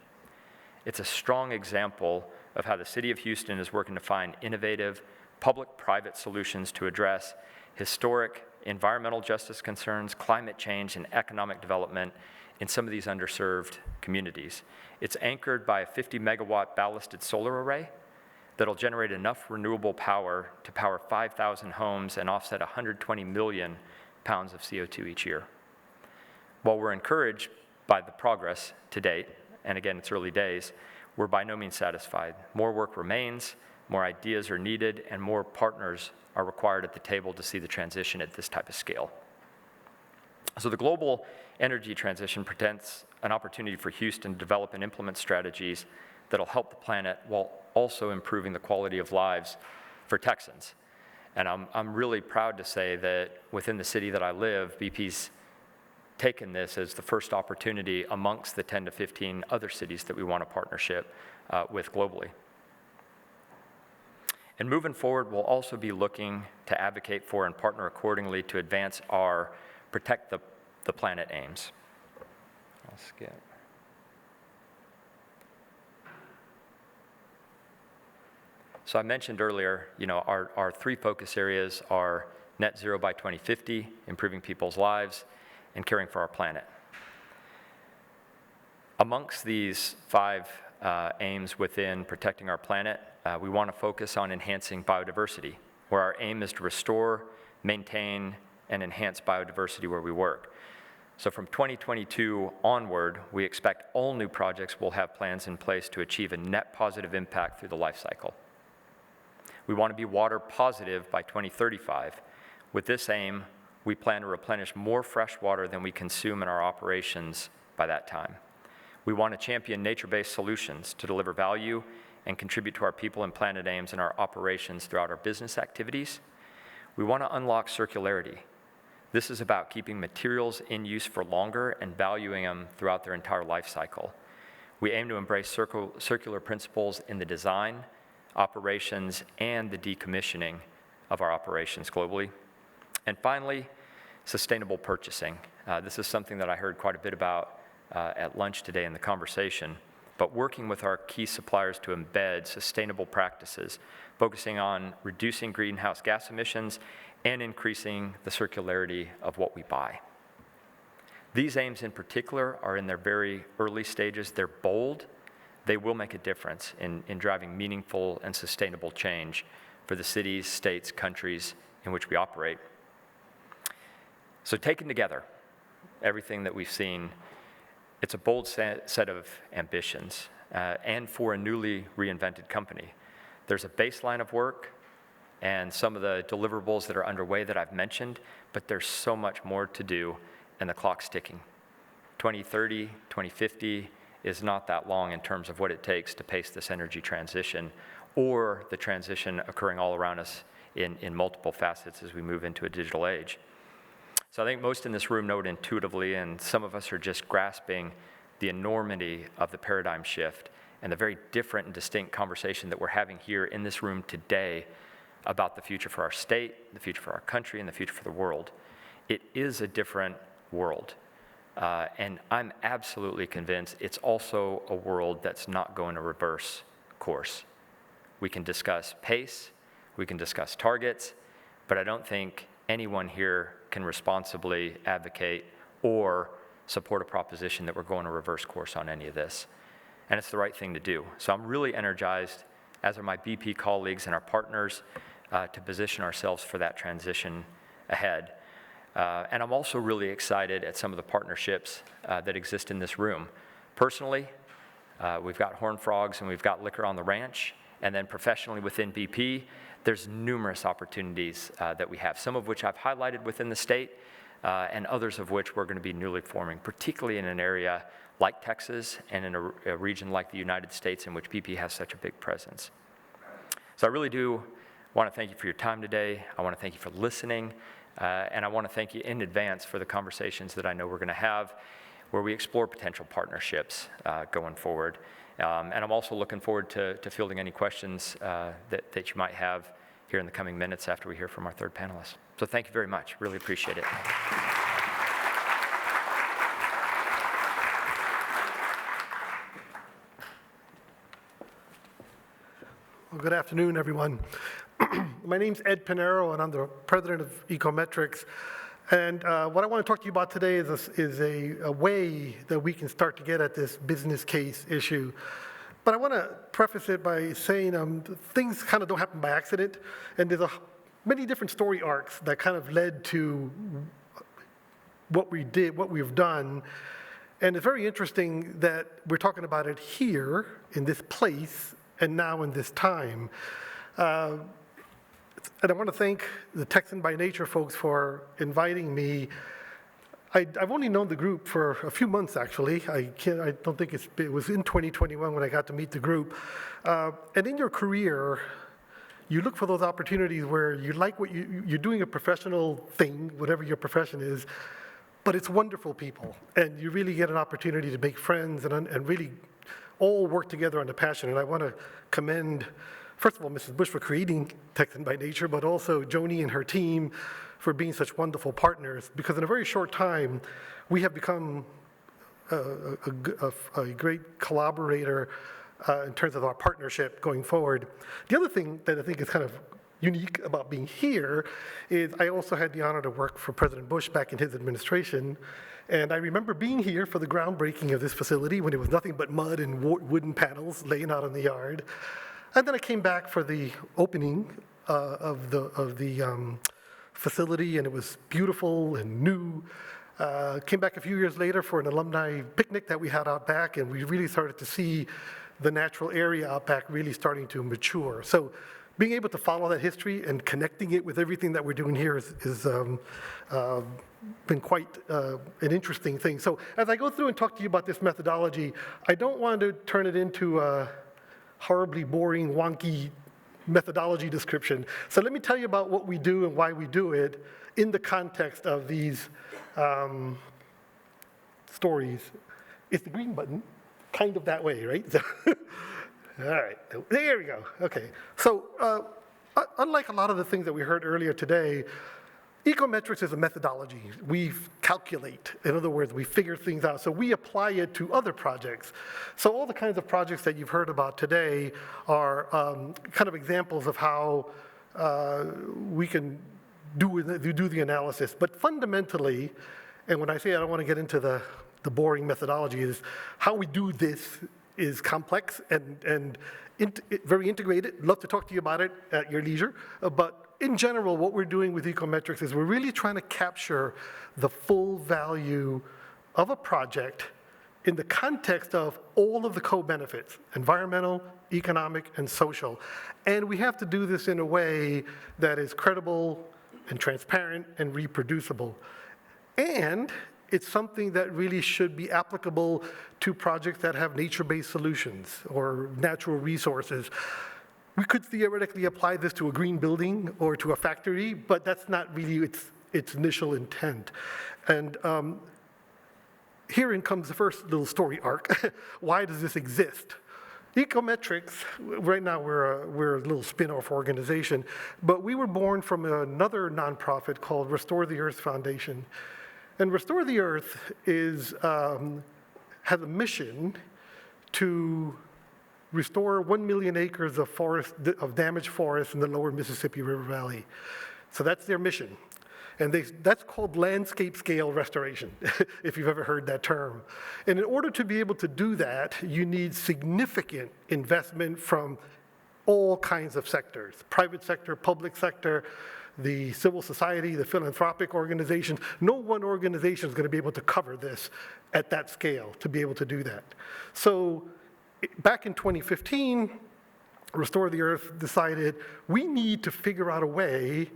It's a strong example of how the city of Houston is working to find innovative public-private solutions to address historic environmental justice concerns, climate change, and economic development in some of these underserved communities. It's anchored by a 50-megawatt ballasted solar array that'll generate enough renewable power to power 5,000 homes and offset 120 million pounds of CO2 each year. While we're encouraged by the progress to date, and again, it's early days, we're by no means satisfied. More work remains, more ideas are needed, and more partners are required at the table to see the transition at this type of scale. So the global energy transition presents an opportunity for Houston to develop and implement strategies that'll help the planet while also improving the quality of lives for Texans. And I'm really proud to say that within the city that I live, BP's taken this as the first opportunity amongst the 10 to 15 other cities that we want a partnership with globally. And moving forward, we'll also be looking to advocate for and partner accordingly to advance our Protect the Planet aims. I'll skip. So I mentioned earlier, our three focus areas are net zero by 2050, improving people's lives, and caring for our planet. Amongst these five aims within protecting our planet, we want to focus on enhancing biodiversity, where our aim is to restore, maintain, and enhance biodiversity where we work. So from 2022 onward, we expect all new projects will have plans in place to achieve a net positive impact through the life cycle. We want to be water positive by 2035. With this aim, we plan to replenish more fresh water than we consume in our operations by that time. We want to champion nature-based solutions to deliver value and contribute to our people and planet aims in our operations throughout our business activities. We want to unlock circularity. This is about keeping materials in use for longer and valuing them throughout their entire life cycle. We aim to embrace circular principles in the design, operations, and the decommissioning of our operations globally. And finally, sustainable purchasing. This is something that I heard quite a bit about at lunch today in the conversation, but working with our key suppliers to embed sustainable practices, focusing on reducing greenhouse gas emissions and increasing the circularity of what we buy. These aims in particular are in their very early stages. They're bold. They will make a difference in driving meaningful and sustainable change for the cities, states, countries in which we operate. So taken together, everything that we've seen, it's a bold set of ambitions, and for a newly reinvented company. There's a baseline of work and some of the deliverables that are underway that I've mentioned, but there's so much more to do, and the clock's ticking. 2030, 2050 is not that long in terms of what it takes to pace this energy transition, or the transition occurring all around us in multiple facets as we move into a digital age. So I think most in this room know it intuitively, and some of us are just grasping the enormity of the paradigm shift and the very different and distinct conversation that we're having here in this room today about the future for our state, the future for our country, and the future for the world. It is a different world, and I'm absolutely convinced it's also a world that's not going to reverse course. We can discuss pace, we can discuss targets, but I don't think anyone here can responsibly advocate or support a proposition that we're going to reverse course on any of this. And it's the right thing to do. So I'm really energized, as are my BP colleagues and our partners, to position ourselves for that transition ahead. And I'm also really excited at some of the partnerships that exist in this room. Personally, we've got Horned Frogs and we've got Liquor on the Ranch, and then professionally within BP, there's numerous opportunities that we have, some of which I've highlighted within the state, and others of which we're going to be newly forming, particularly in an area like Texas and in a region like the United States in which BP has such a big presence. So I really do want to thank you for your time today. I want to thank you for listening, and I want to thank you in advance for the conversations that I know we're going to have where we explore potential partnerships going forward. And I'm also looking forward to fielding any questions that you might have here in the coming minutes after we hear from our third panelist. So thank you very much. Really appreciate it. Well, good afternoon, everyone. My name's Ed Pinero, and I'm the president of Ecometrics. And what I want to talk to you about today is a way that we can start to get at this business case issue. But I want to preface it by saying things kind of don't happen by accident, and there's many different story arcs that kind of led to what we did, what we've done. And it's very interesting that we're talking about it here, in this place, and now in this time. And I want to thank the Texan by Nature folks for inviting me. I've only known the group for a few months, actually. I don't think it was in 2021 when I got to meet the group. And in your career, you look for those opportunities where you like what you're doing a professional thing, whatever your profession is, but it's wonderful people. And you really get an opportunity to make friends and really all work together on the passion. And I want to commend, first of all, Mrs. Bush for creating Texan by Nature, but also Joni and her team for being such wonderful partners, because in a very short time, we have become a great collaborator in terms of our partnership going forward. The other thing that I think is kind of unique about being here is I also had the honor to work for President Bush back in his administration. And I remember being here for the groundbreaking of this facility when it was nothing but mud and wooden panels laying out in the yard. And then I came back for the opening of the facility, and it was beautiful and new. Came back a few years later for an alumni picnic that we had out back, and we really started to see the natural area out back really starting to mature. So being able to follow that history and connecting it with everything that we're doing here is been quite an interesting thing. So as I go through and talk to you about this methodology, I don't want to turn it into a horribly boring, wonky methodology description. So let me tell you about what we do and why we do it in the context of these stories. It's the green button, kind of that way, right? So, all right, there we go. Okay, so unlike a lot of the things that we heard earlier today, Ecometrics is a methodology. We calculate. In other words, we figure things out. So we apply it to other projects. So all the kinds of projects that you've heard about today are kind of examples of how we can do the analysis. But fundamentally, and when I say I don't want to get into the boring methodology, is how we do this is complex and very integrated. Love to talk to you about it at your leisure. But in general, what we're doing with Ecometrics is we're really trying to capture the full value of a project in the context of all of the co-benefits, environmental, economic, and social. And we have to do this in a way that is credible and transparent and reproducible. And it's something that really should be applicable to projects that have nature-based solutions or natural resources. We could theoretically apply this to a green building or to a factory, but that's not really its initial intent. And herein comes the first little story arc. Why does this exist? Ecometrics, right now we're a little spin-off organization, but we were born from another nonprofit called Restore the Earth Foundation. And Restore the Earth has a mission to restore 1 million acres of damaged forests in the lower Mississippi River Valley. So that's their mission. And that's called landscape scale restoration, if you've ever heard that term. And in order to be able to do that, you need significant investment from all kinds of sectors, private sector, public sector, the civil society, the philanthropic organizations. No one organization is going to be able to cover this at that scale, to be able to do that. So back in 2015, Restore the Earth decided we need to figure out a way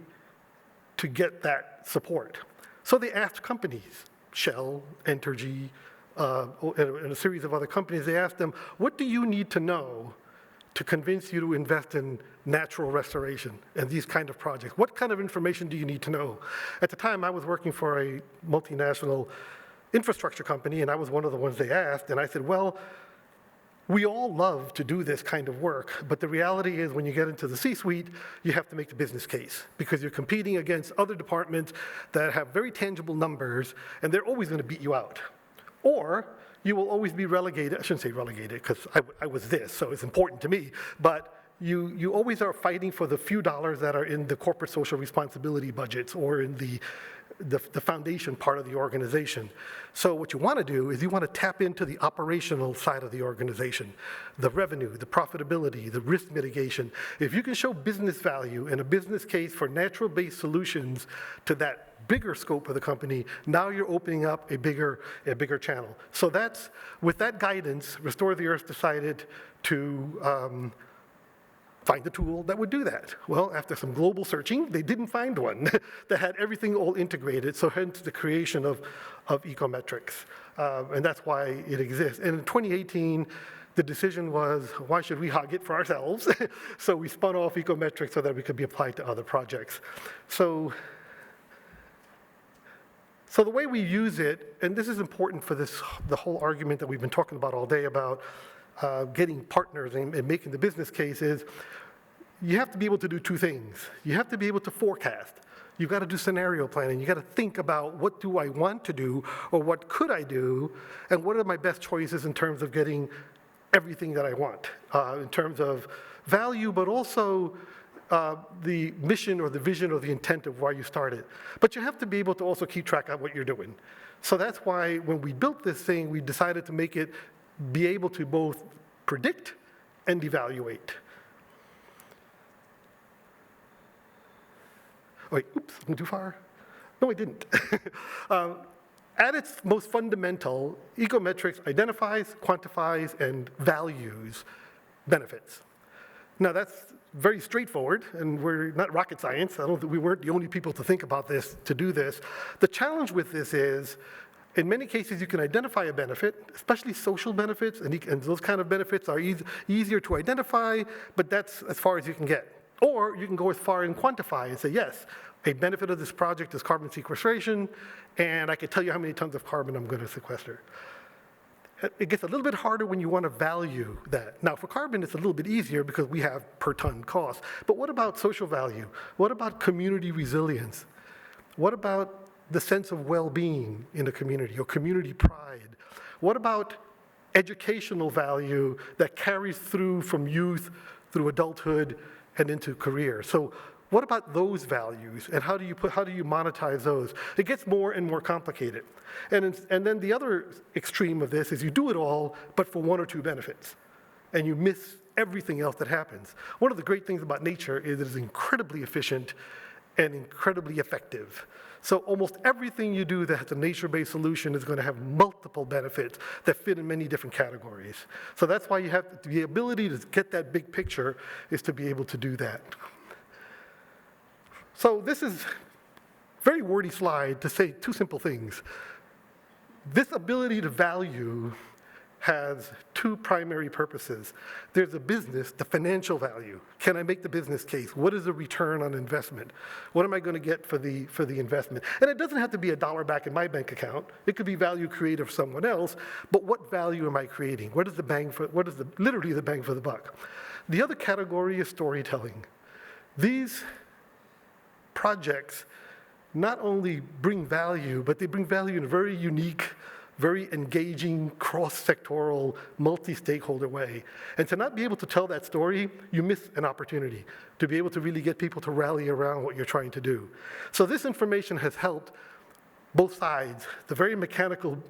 to get that support. So they asked companies, Shell, Entergy, and a series of other companies, they asked them, what do you need to know to convince you to invest in natural restoration and these kind of projects? What kind of information do you need to know? At the time, I was working for a multinational infrastructure company, and I was one of the ones they asked, and I said, well, we all love to do this kind of work, but the reality is when you get into the C-suite, you have to make the business case because you're competing against other departments that have very tangible numbers, and they're always going to beat you out. Or you will always be relegated. I shouldn't say relegated because I was this, so it's important to me, but you always are fighting for the few dollars that are in the corporate social responsibility budgets or in the foundation part of the organization. So what you want to do is you want to tap into the operational side of the organization, the revenue, the profitability, the risk mitigation. If you can show business value and a business case for natural-based solutions to that bigger scope of the company, now you're opening up a bigger channel. So that's, with that guidance, Restore the Earth decided to find a tool that would do that. Well, after some global searching, they didn't find one that had everything all integrated, so hence the creation of Ecometrics. And that's why it exists. And in 2018, the decision was, why should we hog it for ourselves? So we spun off Ecometrics so that we could be applied to other projects. So the way we use it, and this is important for the whole argument that we've been talking about all day about getting partners and making the business case, is you have to be able to do two things. You have to be able to forecast. You've got to do scenario planning. You got to think about what do I want to do or what could I do and what are my best choices in terms of getting everything that I want in terms of value, but also the mission or the vision or the intent of why you started. But you have to be able to also keep track of what you're doing. So that's why when we built this thing, we decided to make it be able to both predict and evaluate. Wait, oops, I went too far. No, I didn't. At its most fundamental, Ecometrics identifies, quantifies, and values benefits. Now that's very straightforward, and we're not rocket science. We weren't the only people to think about this, to do this. The challenge with this is, in many cases, you can identify a benefit, especially social benefits, and those kind of benefits are easier to identify, but that's as far as you can get. Or you can go as far and quantify and say, yes, a benefit of this project is carbon sequestration, and I can tell you how many tons of carbon I'm going to sequester. It gets a little bit harder when you want to value that. Now, for carbon, it's a little bit easier because we have per ton cost. But what about social value? What about community resilience? What about the sense of well-being in a community or community pride? What about educational value that carries through from youth through adulthood and into career? So what about those values, and how do you monetize those? It gets more and more complicated. And then the other extreme of this is you do it all, but for one or two benefits, and you miss everything else that happens. One of the great things about nature is it is incredibly efficient and incredibly effective. So almost everything you do that has a nature-based solution is going to have multiple benefits that fit in many different categories. So that's why you have the ability to get that big picture is to be able to do that. So this is a very wordy slide to say two simple things. This ability to value has two primary purposes. There's a business, the financial value. Can I make the business case? What is the return on investment? What am I going to get for the investment? And it doesn't have to be $1 back in my bank account. It could be value created for someone else, but what value am I creating? What is literally the bang for the buck? The other category is storytelling. These projects not only bring value, but they bring value in a very unique, very engaging, cross-sectoral, multi-stakeholder way. And to not be able to tell that story, you miss an opportunity to be able to really get people to rally around what you're trying to do. So this information has helped both sides, the very mechanical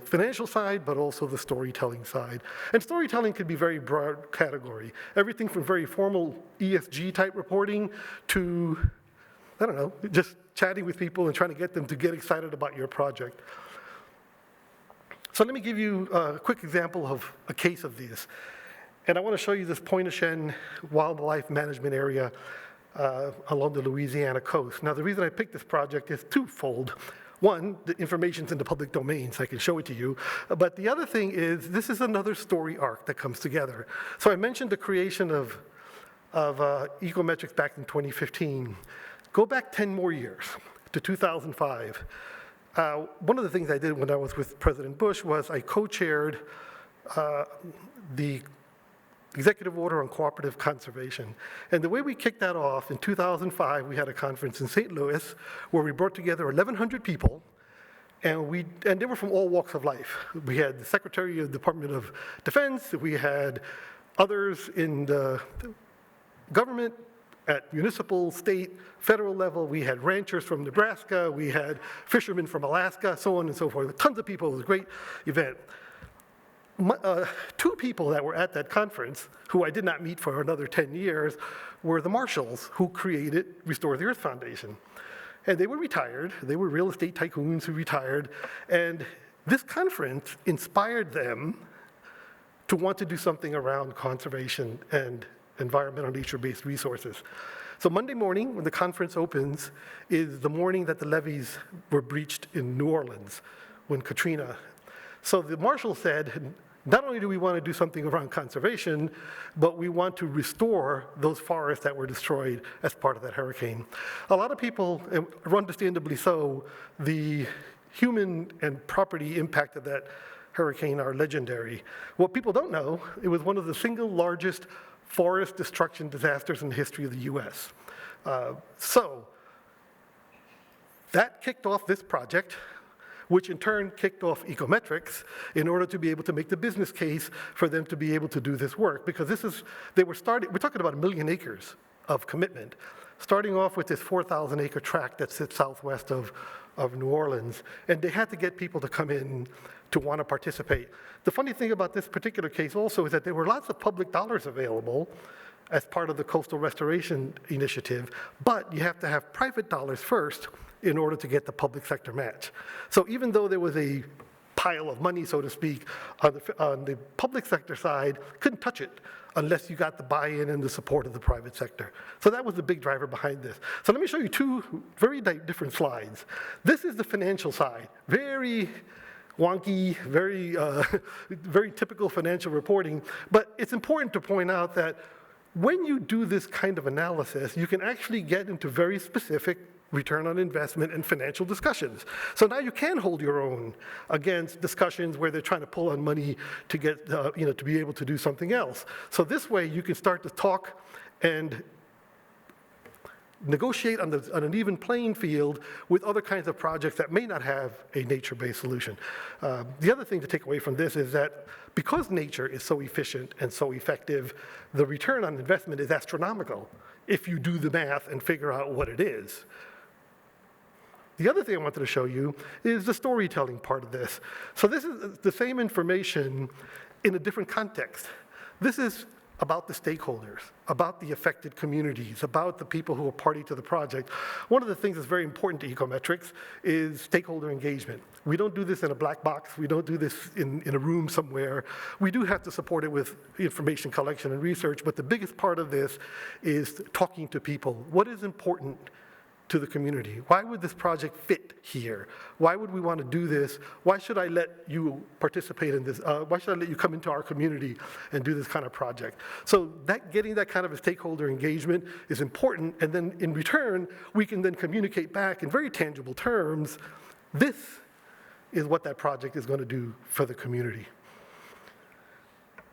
financial side, but also the storytelling side. And storytelling could be very broad category. Everything from very formal ESG type reporting to, I don't know, just chatting with people and trying to get them to get excited about your project. So let me give you a quick example of a case of this. And I want to show you this Pointe-aux-Chenes wildlife management area along the Louisiana coast. Now, the reason I picked this project is twofold. One, the information's in the public domain, so I can show it to you. But the other thing is, this is another story arc that comes together. So I mentioned the creation of Ecometrics back in 2015. Go back 10 more years to 2005. One of the things I did when I was with President Bush was I co-chaired the Executive Order on Cooperative Conservation. And the way we kicked that off, in 2005, we had a conference in St. Louis where we brought together 1,100 people, and they were from all walks of life. We had the Secretary of the Department of Defense, we had others in the government, at municipal, state, federal level. We had ranchers from Nebraska, we had fishermen from Alaska, so on and so forth. Tons of people, it was a great event. Two people that were at that conference, who I did not meet for another 10 years, were the marshals who created Restore the Earth Foundation. And they were retired, they were real estate tycoons who retired, and this conference inspired them to want to do something around conservation and environmental nature-based resources. So Monday morning, when the conference opens, is the morning that the levees were breached in New Orleans, when Katrina. So the marshal said, not only do we want to do something around conservation, but we want to restore those forests that were destroyed as part of that hurricane. A lot of people, and understandably so, the human and property impact of that hurricane are legendary. What people don't know, it was one of the single largest forest destruction disasters in the history of the US. So that kicked off this project, which in turn kicked off Ecometrics in order to be able to make the business case for them to be able to do this work. Because we're talking about 1 million acres of commitment, starting off with this 4,000 acre tract that sits southwest of New Orleans. And they had to get people to come in to want to participate. The funny thing about this particular case also is that there were lots of public dollars available as part of the Coastal Restoration Initiative, but you have to have private dollars first in order to get the public sector match. So even though there was a pile of money, so to speak, on the public sector side, couldn't touch it unless you got the buy-in and the support of the private sector. So that was the big driver behind this. So let me show you two very different slides. This is the financial side, very wonky, very typical financial reporting, but it's important to point out that when you do this kind of analysis, you can actually get into very specific return on investment and financial discussions. So now you can hold your own against discussions where they're trying to pull on money to get, to be able to do something else. So this way you can start to talk and negotiate on an even playing field with other kinds of projects that may not have a nature-based solution. The other thing to take away from this is that because nature is so efficient and so effective, the return on investment is astronomical if you do the math and figure out what it is. The other thing I wanted to show you is the storytelling part of this. So this is the same information in a different context. This is about the stakeholders, about the affected communities, about the people who are party to the project. One of the things that's very important to Ecometrics is stakeholder engagement. We don't do this in a black box. We don't do this in a room somewhere. We do have to support it with information collection and research, but the biggest part of this is talking to people. What is important to the community? Why would this project fit here? Why would we want to do this? Why should I let you participate in this? Why should I let you come into our community and do this kind of project? So getting that kind of a stakeholder engagement is important, and then in return, we can then communicate back in very tangible terms, this is what that project is going to do for the community.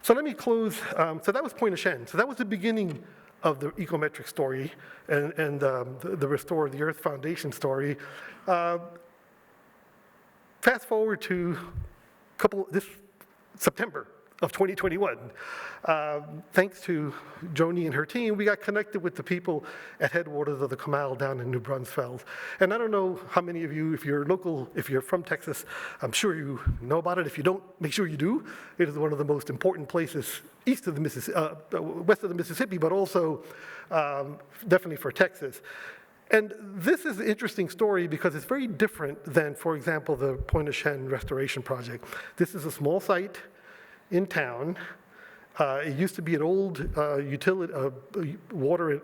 So let me close. So that was Point of Shen. So that was the beginning of the Ecometrics story and the Restore the Earth Foundation story. Fast forward to this September of 2021. Thanks to Joni and her team, we got connected with the people at headwaters of the canal down in New Braunfels. And I don't know how many of you, if you're local, if you're from Texas, I'm sure you know about it. If you don't, make sure you do. It is one of the most important places east of the west of the Mississippi, but also definitely for Texas. And this is an interesting story because it's very different than, for example, the Point of Shen restoration project. This is a small site in town. It used to be an old water and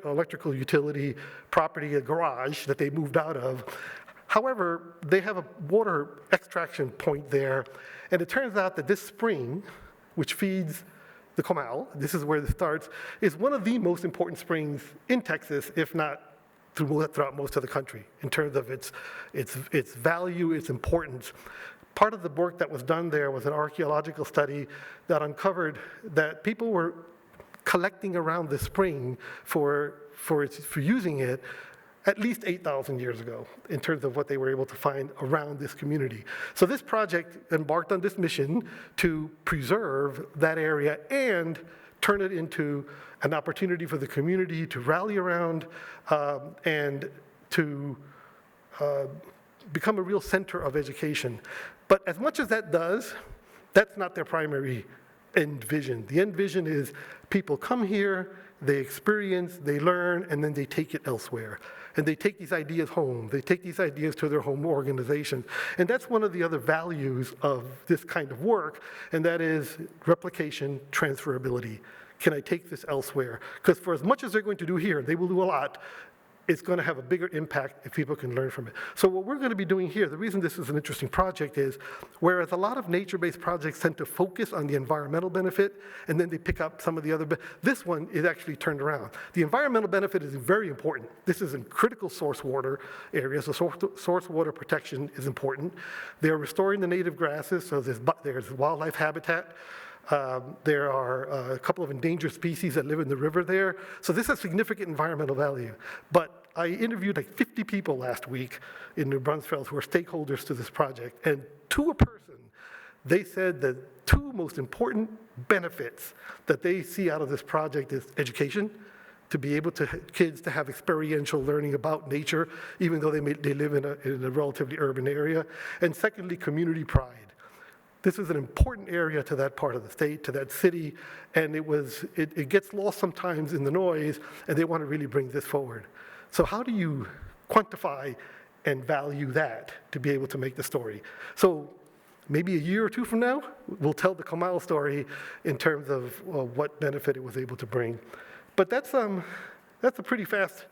electrical utility property, a garage that they moved out of. However, they have a water extraction point there, and it turns out that this spring, which feeds the Comal, this is where it starts, is one of the most important springs in Texas, if not throughout most of the country, in terms of its value, its importance. Part of the work that was done there was an archaeological study that uncovered that people were collecting around the spring for using it at least 8,000 years ago in terms of what they were able to find around this community. So this project embarked on this mission to preserve that area and turn it into an opportunity for the community to rally around and to become a real center of education. But as much as that does, that's not their primary end vision. The end vision is people come here, they experience, they learn, and then they take it elsewhere. And they take these ideas home. They take these ideas to their home organization. And that's one of the other values of this kind of work, and that is replication, transferability. Can I take this elsewhere? Because for as much as they're going to do here, they will do a lot, it's going to have a bigger impact if people can learn from it. So what we're going to be doing here, the reason this is an interesting project is, whereas a lot of nature-based projects tend to focus on the environmental benefit, and then they pick up some of the other, this one is actually turned around. The environmental benefit is very important. This is in critical source water areas, so source water protection is important. They're restoring the native grasses, so there's wildlife habitat. There are a couple of endangered species that live in the river there. So this has significant environmental value. But I interviewed like 50 people last week in New Braunfels who are stakeholders to this project. And to a person, they said the two most important benefits that they see out of this project is education, to be able to kids to have experiential learning about nature, even though they live in a relatively urban area. And secondly, community pride. This is an important area to that part of the state, to that city, and it gets lost sometimes in the noise, and they want to really bring this forward. So how do you quantify and value that to be able to make the story? So maybe a year or two from now, we'll tell the Comal story in terms of what benefit it was able to bring. But that's a pretty fast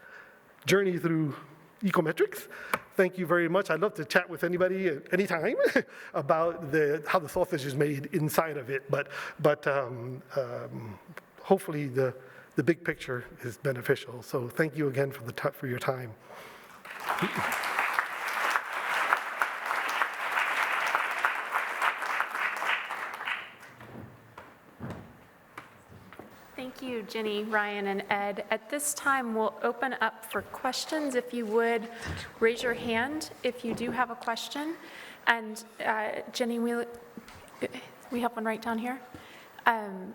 journey through Ecometrics. Thank you very much. I'd love to chat with anybody at any time about how the sausage is made inside of it, but hopefully the big picture is beneficial. So thank you again for your time. Thank you, Jenny, Ryan, and Ed. At this time, we'll open up for questions. If you would, raise your hand if you do have a question. And Jenny, we have one right down here. And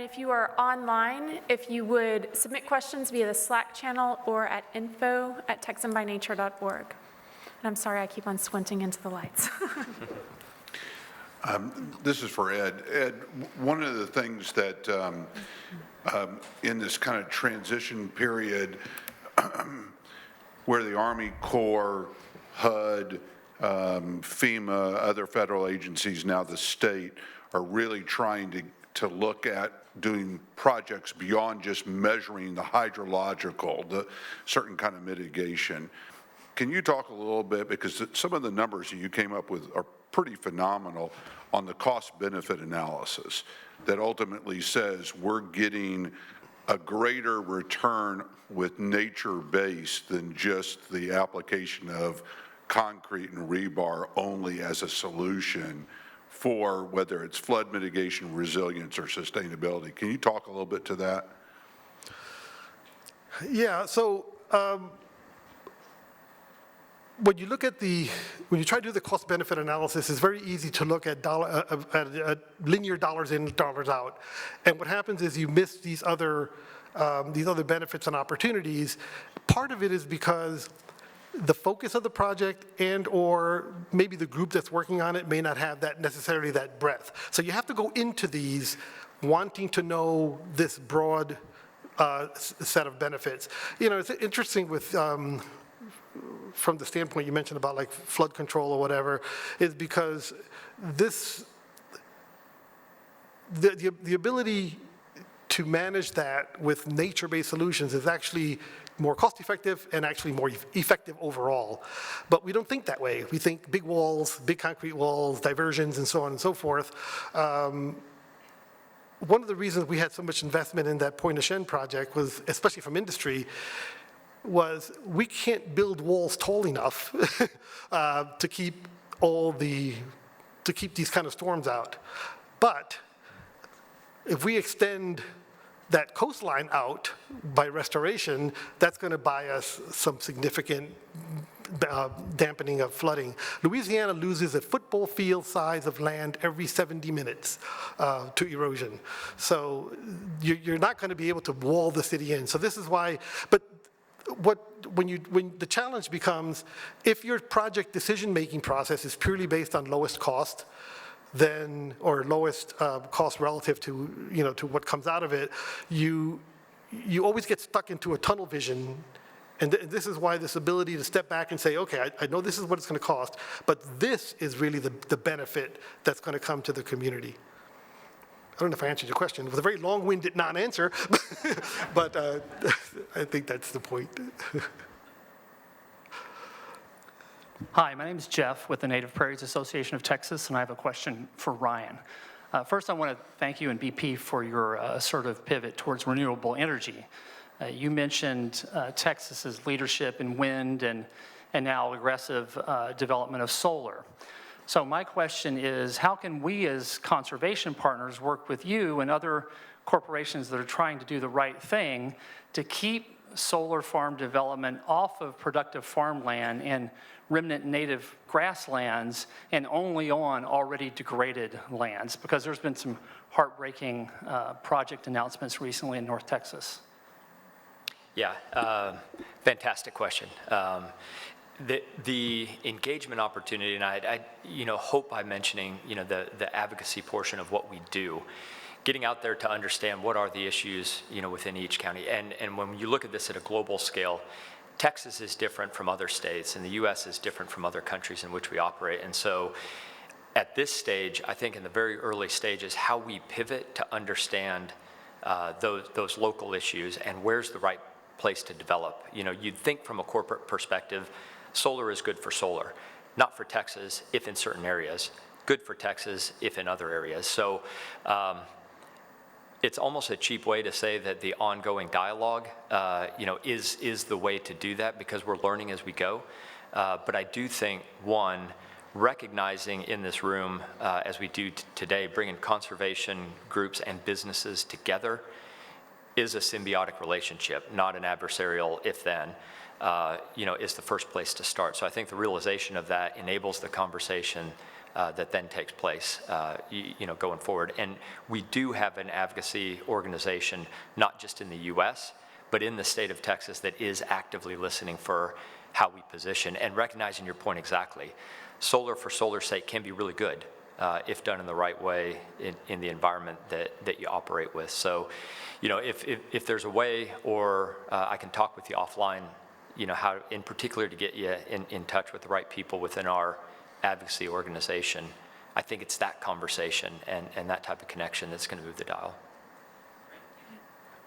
if you are online, if you would submit questions via the Slack channel or at info@texanbynature.org. And I'm sorry, I keep on squinting into the lights. This is for Ed. Ed, one of the things that in this kind of transition period where the Army Corps, HUD, FEMA, other federal agencies, now the state, are really trying to look at doing projects beyond just measuring the hydrological, the certain kind of mitigation. Can you talk a little bit, because some of the numbers that you came up with are pretty phenomenal on the cost-benefit analysis that ultimately says we're getting a greater return with nature-based than just the application of concrete and rebar only as a solution for whether it's flood mitigation, resilience, or sustainability. Can you talk a little bit to that? Yeah, so when you look at when you try to do the cost-benefit analysis, it's very easy to look at linear dollars in, dollars out. And what happens is you miss these other benefits and opportunities. Part of it is because the focus of the project and or maybe the group that's working on it may not have necessarily that breadth. So you have to go into these wanting to know this broad set of benefits. You know, it's interesting with, from the standpoint you mentioned about like flood control or whatever, is because the ability to manage that with nature-based solutions is actually more cost-effective and actually more effective overall. But we don't think that way. We think big walls, big concrete walls, diversions, and so on and so forth. One of the reasons we had so much investment in that Pointe Nochen project was, especially from industry, was we can't build walls tall enough to keep these kind of storms out. But if we extend that coastline out by restoration, that's going to buy us some significant dampening of flooding. Louisiana loses a football field size of land every 70 minutes to erosion. So you're not going to be able to wall the city in. So this is why, but when the challenge becomes, if your project decision-making process is purely based on lowest cost, or lowest cost relative to, to what comes out of it, you always get stuck into a tunnel vision. And this is why this ability to step back and say, okay, I know this is what it's going to cost, but this is really the benefit that's going to come to the community. I don't know if I answered your question. It was a very long-winded non-answer, but I think that's the point. Hi, my name is Jeff with the Native Prairies Association of Texas, and I have a question for Ryan. First, I want to thank you and BP for your assertive pivot towards renewable energy. You mentioned Texas's leadership in wind and now aggressive development of solar. So my question is, how can we as conservation partners work with you and other corporations that are trying to do the right thing to keep solar farm development off of productive farmland and remnant native grasslands and only on already degraded lands? Because there's been some heartbreaking project announcements recently in North Texas. Yeah, fantastic question. The engagement opportunity, and I hope by mentioning, the advocacy portion of what we do, getting out there to understand what are the issues, within each county. And when you look at this at a global scale, Texas is different from other states, and the U.S. is different from other countries in which we operate. And so at this stage, I think in the very early stages, how we pivot to understand those local issues and where's the right place to develop. You'd think from a corporate perspective, solar is good for solar, not for Texas if in certain areas, good for Texas if in other areas. So it's almost a cheap way to say that the ongoing dialogue, is the way to do that, because we're learning as we go. But I do think, one, recognizing in this room, as we do today, bringing conservation groups and businesses together is a symbiotic relationship, not an adversarial if-then, is the first place to start. So I think the realization of that enables the conversation that then takes place, going forward. And we do have an advocacy organization, not just in the U.S., but in the state of Texas, that is actively listening for how we position and recognizing your point exactly. Solar for solar's sake can be really good if done in the right way in the environment that you operate with. So, if there's a way, or I can talk with you offline, how in particular to get you in touch with the right people within our advocacy organization, I think it's that conversation and that type of connection that's going to move the dial.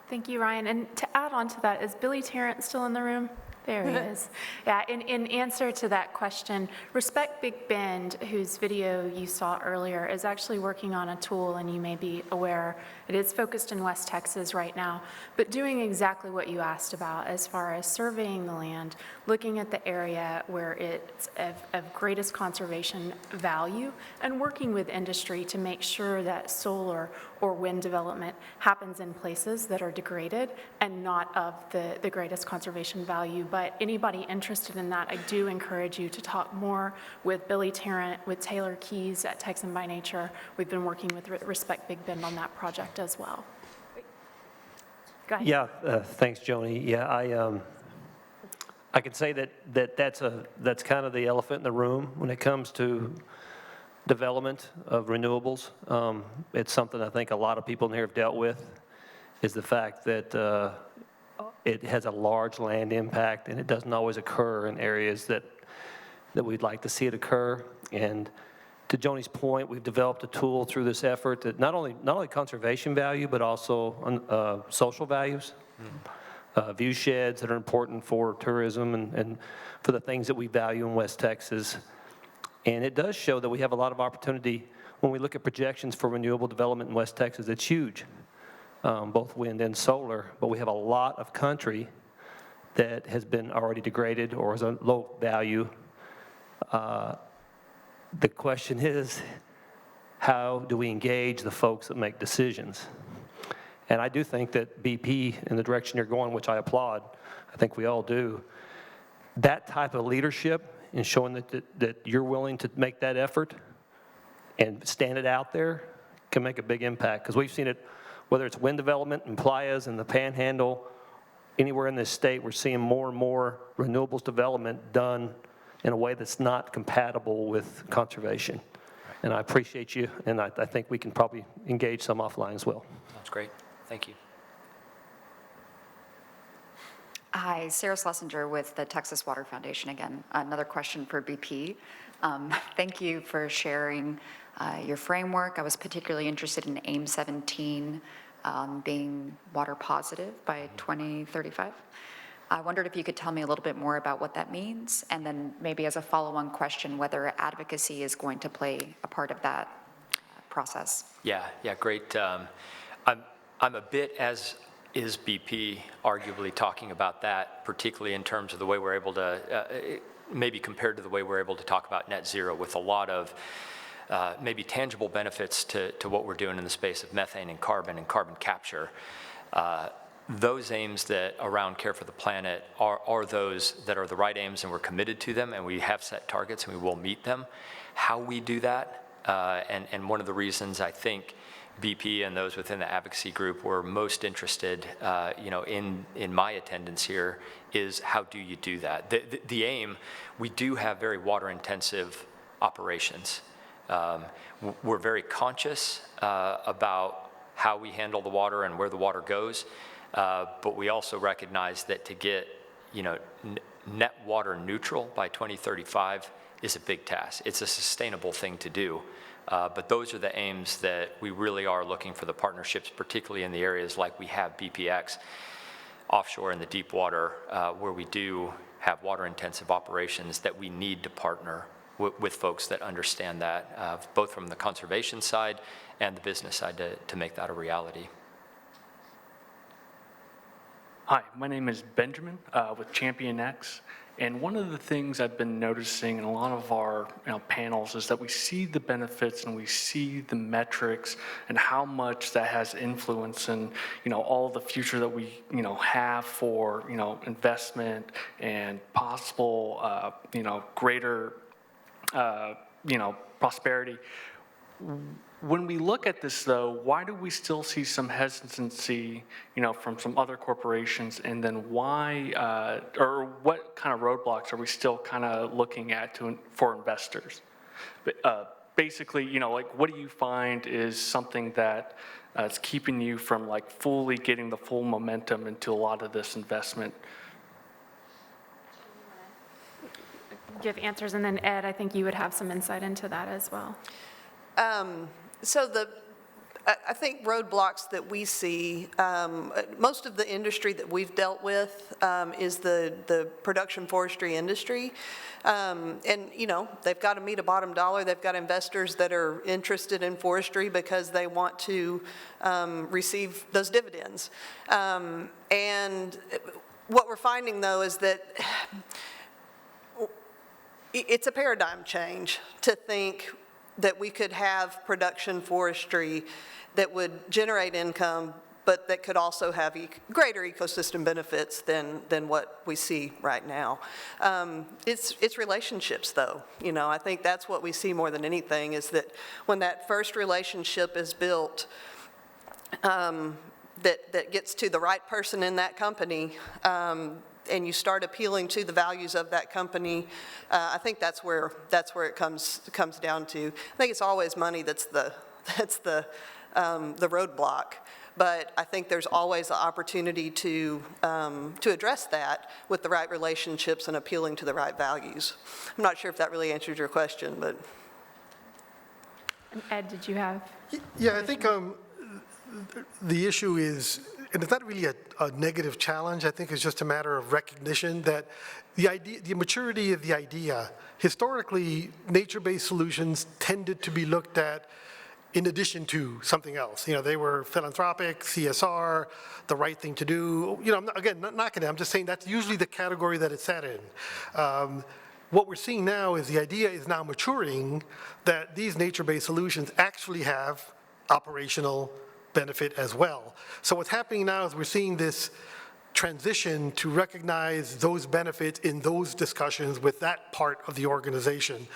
Thank you, Ryan. And to add on to that, is Billy Tarrant still in the room? There he is. Yeah, in answer to that question, Respect Big Bend, whose video you saw earlier, is actually working on a tool, and you may be aware, it is focused in West Texas right now, but doing exactly what you asked about as far as surveying the land, looking at the area where it's of greatest conservation value, and working with industry to make sure that solar or wind development happens in places that are degraded and not of the greatest conservation value. But anybody interested in that, I do encourage you to talk more with Billy Tarrant, with Taylor Keys at Texan by Nature. We've been working with Respect Big Bend on that project as well. Go ahead. Yeah, thanks, Joni. Yeah, I could say that's kind of the elephant in the room when it comes to development of renewables. It's something I think a lot of people in here have dealt with, is the fact that it has a large land impact, and it doesn't always occur in areas that we'd like to see it occur. And to Joni's point, we've developed a tool through this effort that not only conservation value, but also social values, view sheds that are important for tourism and for the things that we value in West Texas. And it does show that we have a lot of opportunity when we look at projections for renewable development in West Texas. It's huge, both wind and solar, but we have a lot of country that has been already degraded or is a low value. The question is, how do we engage the folks that make decisions? And I do think that BP, in the direction you're going, which I applaud, I think we all do, that type of leadership and showing that you're willing to make that effort and stand it out there can make a big impact. Because we've seen it, whether it's wind development in playas and the Panhandle, anywhere in this state, we're seeing more and more renewables development done in a way that's not compatible with conservation. And I appreciate you, and I think we can probably engage some offline as well. That's great. Thank you. Hi, Sarah Schlesinger with the Texas Water Foundation again. Another question for BP. Thank you for sharing your framework. I was particularly interested in AIM 17 being water positive by 2035. I wondered if you could tell me a little bit more about what that means, and then maybe as a follow-on question, whether advocacy is going to play a part of that process. Yeah, great. I'm a bit, as is BP, arguably talking about that, particularly in terms of the way we're able to, maybe compared to the way we're able to talk about net zero, with a lot of maybe tangible benefits to what we're doing in the space of methane and carbon capture. Those aims that around Care for the Planet are those that are the right aims, and we're committed to them, and we have set targets, and we will meet them. How we do that, and one of the reasons I think BP and those within the advocacy group were most interested, in my attendance here, is how do you do that? The aim, we do have very water-intensive operations. We're very conscious about how we handle the water and where the water goes, but we also recognize that to get, net water neutral by 2035 is a big task. It's a sustainable thing to do. But those are the aims that we really are looking for the partnerships, particularly in the areas like we have BPX, offshore in the deep water, where we do have water-intensive operations, that we need to partner with folks that understand that, both from the conservation side and the business side, to make that a reality. Hi, my name is Benjamin with Champion X. And one of the things I've been noticing in a lot of our panels is that we see the benefits and we see the metrics and how much that has influence in all the future that we have for investment and possible greater prosperity. When we look at this, though, why do we still see some hesitancy, from some other corporations, and then why, or what kind of roadblocks are we still kind of looking at for investors? Basically, like, what do you find is something that is keeping you from like fully getting the full momentum into a lot of this investment? Give answers, and then Ed, I think you would have some insight into that as well. So I think roadblocks that we see, most of the industry that we've dealt with is the production forestry industry. And, they've got to meet a bottom dollar. They've got investors that are interested in forestry because they want to receive those dividends. And what we're finding, though, is that it's a paradigm change to think that we could have production forestry that would generate income, but that could also have greater ecosystem benefits than what we see right now. It's relationships, though. I think that's what we see more than anything, is that when that first relationship is built, that gets to the right person in that company, and you start appealing to the values of that company, I think that's where it comes down to. I think it's always money that's the roadblock, but I think there's always the opportunity to address that with the right relationships and appealing to the right values. I'm not sure if that really answers your question, but. And Ed, did you have? Yeah, I think the issue is, and it's not really a negative challenge. I think it's just a matter of recognition that the maturity of the idea, historically, nature-based solutions tended to be looked at in addition to something else. They were philanthropic, CSR, the right thing to do. Again, not knocking it, I'm just saying that's usually the category that it's sat in. What we're seeing now is the idea is now maturing that these nature-based solutions actually have operational benefit as well. So what's happening now is we're seeing this transition to recognize those benefits in those discussions with that part of the organization.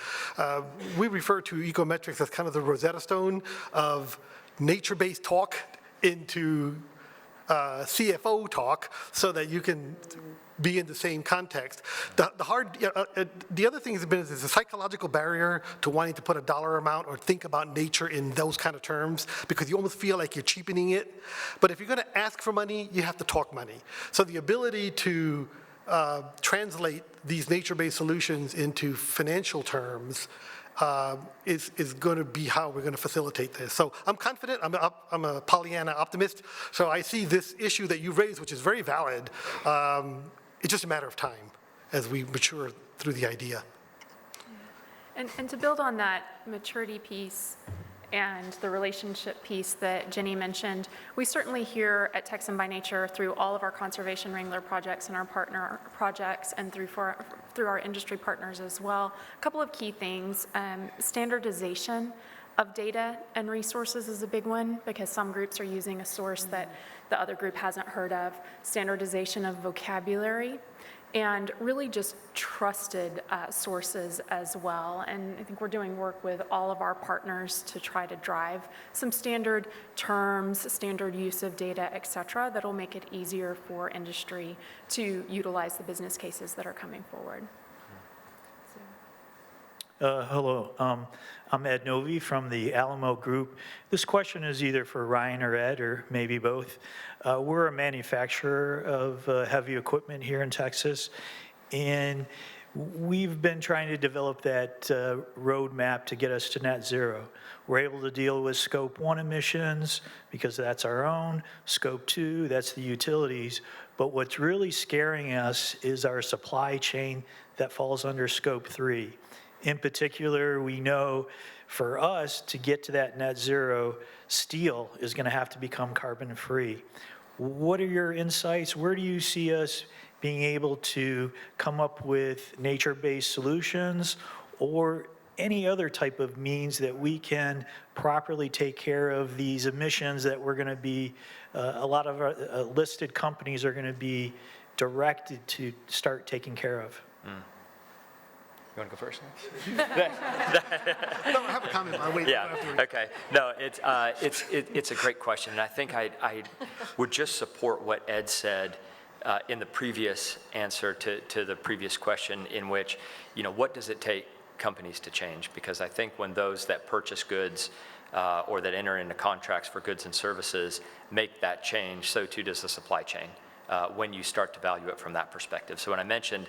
We refer to Ecometrics as kind of the Rosetta Stone of nature-based talk into CFO talk so that you can be in the same context. The other thing is a psychological barrier to wanting to put a dollar amount or think about nature in those kind of terms, because you almost feel like you're cheapening it. But if you're going to ask for money, you have to talk money. So the ability to translate these nature-based solutions into financial terms is going to be how we're going to facilitate this. So I'm confident, I'm a Pollyanna optimist, so I see this issue that you've raised, which is very valid. It's just a matter of time as we mature through the idea. And to build on that maturity piece and the relationship piece that Jenny mentioned, we certainly here at Texan by Nature, through all of our conservation wrangler projects and our partner projects, and through our industry partners as well, a couple of key things. Standardization of data and resources is a big one, because some groups are using a source that the other group hasn't heard of. Standardization of vocabulary, and really just trusted sources as well. And I think we're doing work with all of our partners to try to drive some standard terms, standard use of data, et cetera, that'll make it easier for industry to utilize the business cases that are coming forward. Hello, I'm Ed Novi from the Alamo Group. This question is either for Ryan or Ed, or maybe both. We're a manufacturer of heavy equipment here in Texas, and we've been trying to develop that roadmap to get us to net zero. We're able to deal with scope 1 emissions because that's our own, scope 2, that's the utilities, but what's really scaring us is our supply chain that falls under scope 3. In particular, we know for us to get to that net zero, steel is going to have to become carbon free. what are your insights? Where do you see us being able to come up with nature-based solutions or any other type of means that we can properly take care of these emissions that we're going to be, a lot of our listed companies are going to be directed to start taking care of? You want to go first? No, I have a comment. I'll wait. Yeah, okay. No, it's a great question, and I think I would just support what Ed said in the previous answer to the previous question, in which, you know, what does it take companies to change? Because I think when those that purchase goods or that enter into contracts for goods and services make that change, so too does the supply chain when you start to value it from that perspective. So when I mentioned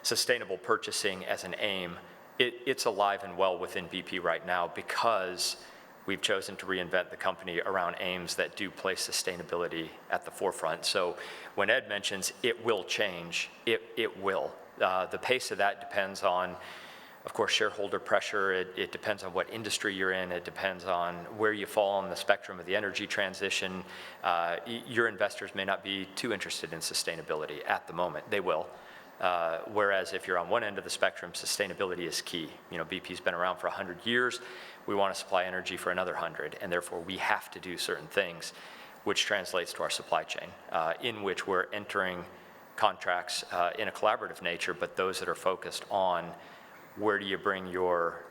sustainable purchasing as an aim, it's alive and well within BP right now because we've chosen to reinvent the company around aims that do place sustainability at the forefront. So when Ed mentions it will change, it will. The pace of that depends on, of course, shareholder pressure. It depends on what industry you're in. It depends on where you fall on the spectrum of the energy transition. Your investors may not be too interested in sustainability at the moment. They will. Whereas if you're on one end of the spectrum, sustainability is key. You know, BP's been around for 100 years. We want to supply energy for another 100, and therefore we have to do certain things, which translates to our supply chain, in which we're entering contracts in a collaborative nature, but those that are focused on where do you bring your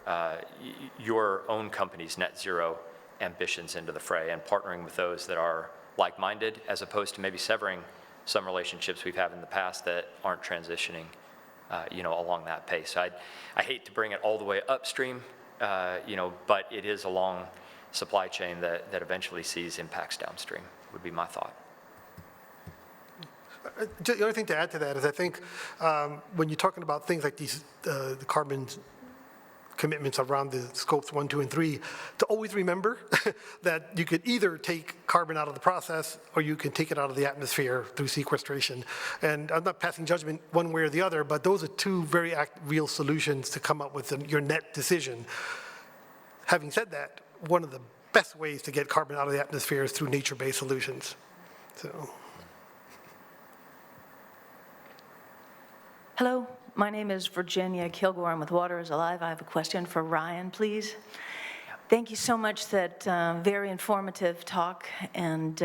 own company's net zero ambitions into the fray, and partnering with those that are like-minded, as opposed to maybe severing some relationships we've had in the past that aren't transitioning, you know, along that pace. I hate to bring it all the way upstream, you know, but it is a long supply chain that eventually sees impacts downstream, would be my thought. The only thing to add to that is I think when you're talking about things like these, the carbon commitments around the scopes 1, 2, and 3, to always remember that you could either take carbon out of the process or you can take it out of the atmosphere through sequestration. And I'm not passing judgment one way or the other, but those are two very real solutions to come up with your net decision. Having said that, one of the best ways to get carbon out of the atmosphere is through nature-based solutions. So. Hello, my name is Virginia Kilgore. I'm with Water is Alive. I have a question for Ryan, please. Thank you so much for that very informative talk and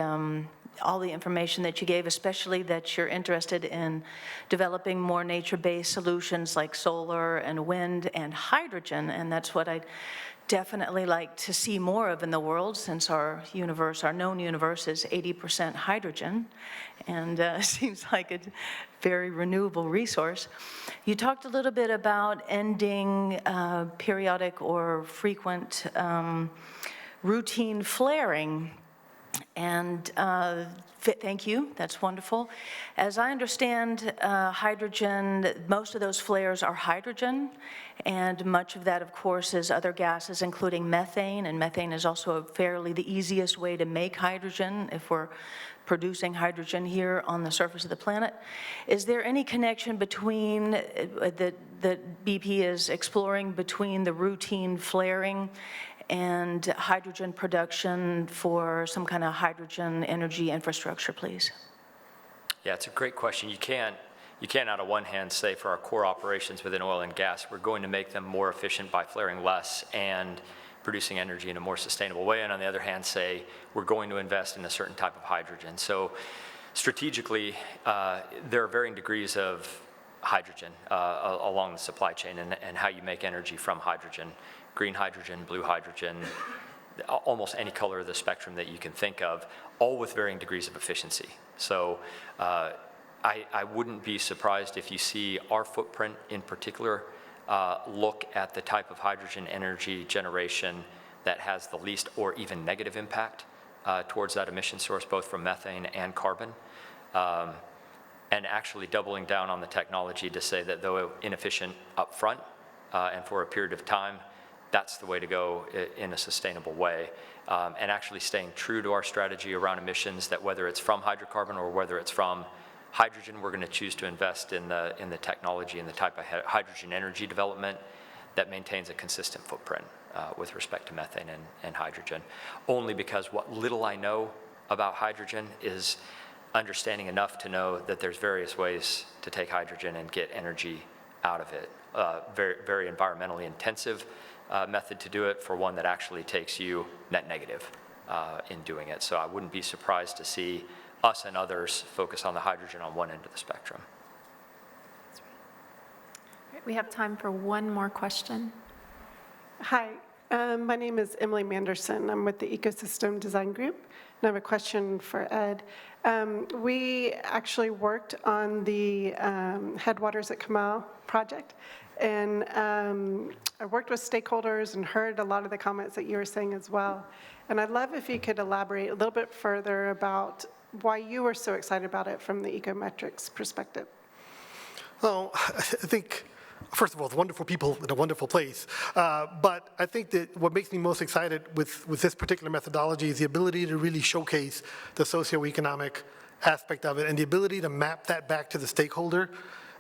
all the information that you gave, especially that you're interested in developing more nature-based solutions like solar and wind and hydrogen, and that's what I'd definitely like to see more of in the world, since our universe, our known universe, is 80% hydrogen, and seems like a very renewable resource. You talked a little bit about ending periodic or frequent routine flaring, and thank you, that's wonderful. As I understand hydrogen, most of those flares are hydrogen, and much of that, of course, is other gases, including methane, and methane is also fairly the easiest way to make hydrogen if we're producing hydrogen here on the surface of the planet. Is there any connection between, that BP is exploring between the routine flaring and hydrogen production for some kind of hydrogen energy infrastructure, please? Yeah, it's a great question. You can't out of one hand say for our core operations within oil and gas, we're going to make them more efficient by flaring less and producing energy in a more sustainable way, and on the other hand say we're going to invest in a certain type of hydrogen. So strategically, there are varying degrees of hydrogen along the supply chain and how you make energy from hydrogen. Green hydrogen, blue hydrogen, almost any color of the spectrum that you can think of, all with varying degrees of efficiency. So I wouldn't be surprised if you see our footprint in particular look at the type of hydrogen energy generation that has the least or even negative impact towards that emission source, both from methane and carbon, and actually doubling down on the technology to say that though inefficient up front and for a period of time, that's the way to go in a sustainable way, and actually staying true to our strategy around emissions, that whether it's from hydrocarbon or whether it's from hydrogen, we're going to choose to invest in the technology and the type of hydrogen energy development that maintains a consistent footprint with respect to methane and hydrogen. Only because what little I know about hydrogen is understanding enough to know that there's various ways to take hydrogen and get energy out of it. Very, very environmentally intensive method to do it, for one that actually takes you net negative in doing it. So I wouldn't be surprised to see us and others focus on the hydrogen on one end of the spectrum. We have time for one more question. Hi, my name is Emily Manderson. I'm with the Ecosystem Design Group, and I have a question for Ed. We actually worked on the Headwaters at Kamau project, and I worked with stakeholders and heard a lot of the comments that you were saying as well. And I'd love if you could elaborate a little bit further about why you were so excited about it from the Ecometrics perspective. Well, I think, first of all, it's wonderful people in a wonderful place. But I think that what makes me most excited with this particular methodology is the ability to really showcase the socioeconomic aspect of it and the ability to map that back to the stakeholder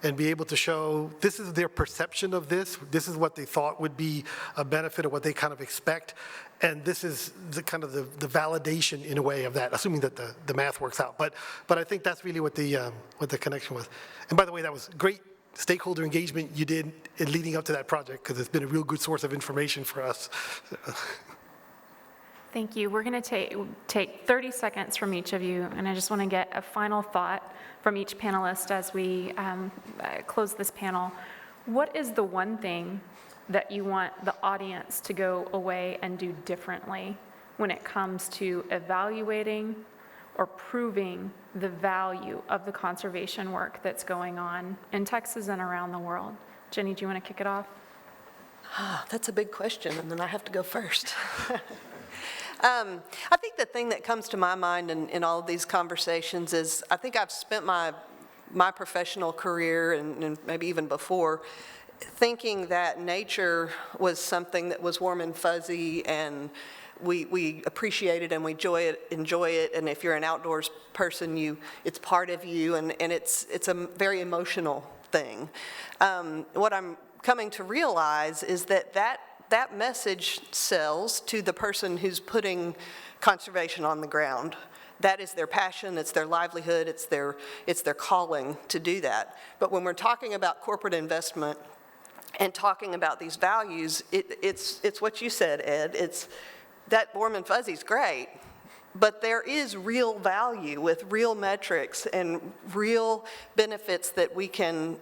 and be able to show this is their perception of this is what they thought would be a benefit or what they kind of expect, and this is the kind of the validation in a way of that, assuming that the math works out. But I think that's really what the connection was. And by the way, that was great stakeholder engagement you did in leading up to that project, because it's been a real good source of information for us. Thank you. We're going to take 30 seconds from each of you, and I just want to get a final thought from each panelist as we close this panel. What is the one thing that you want the audience to go away and do differently when it comes to evaluating or proving the value of the conservation work that's going on in Texas and around the world? Jenny, do you want to kick it off? That's a big question, and then I have to go first. I think the thing that comes to my mind in all of these conversations is I think I've spent my professional career and maybe even before thinking that nature was something that was warm and fuzzy and we appreciate it and we enjoy it, and if you're an outdoors person, it's part of you, and it's a very emotional thing. What I'm coming to realize is that message sells to the person who's putting conservation on the ground. That is their passion, it's their livelihood, it's their calling to do that. But when we're talking about corporate investment and talking about these values, it's what you said, Ed. It's that warm and fuzzy is great, but there is real value with real metrics and real benefits that we can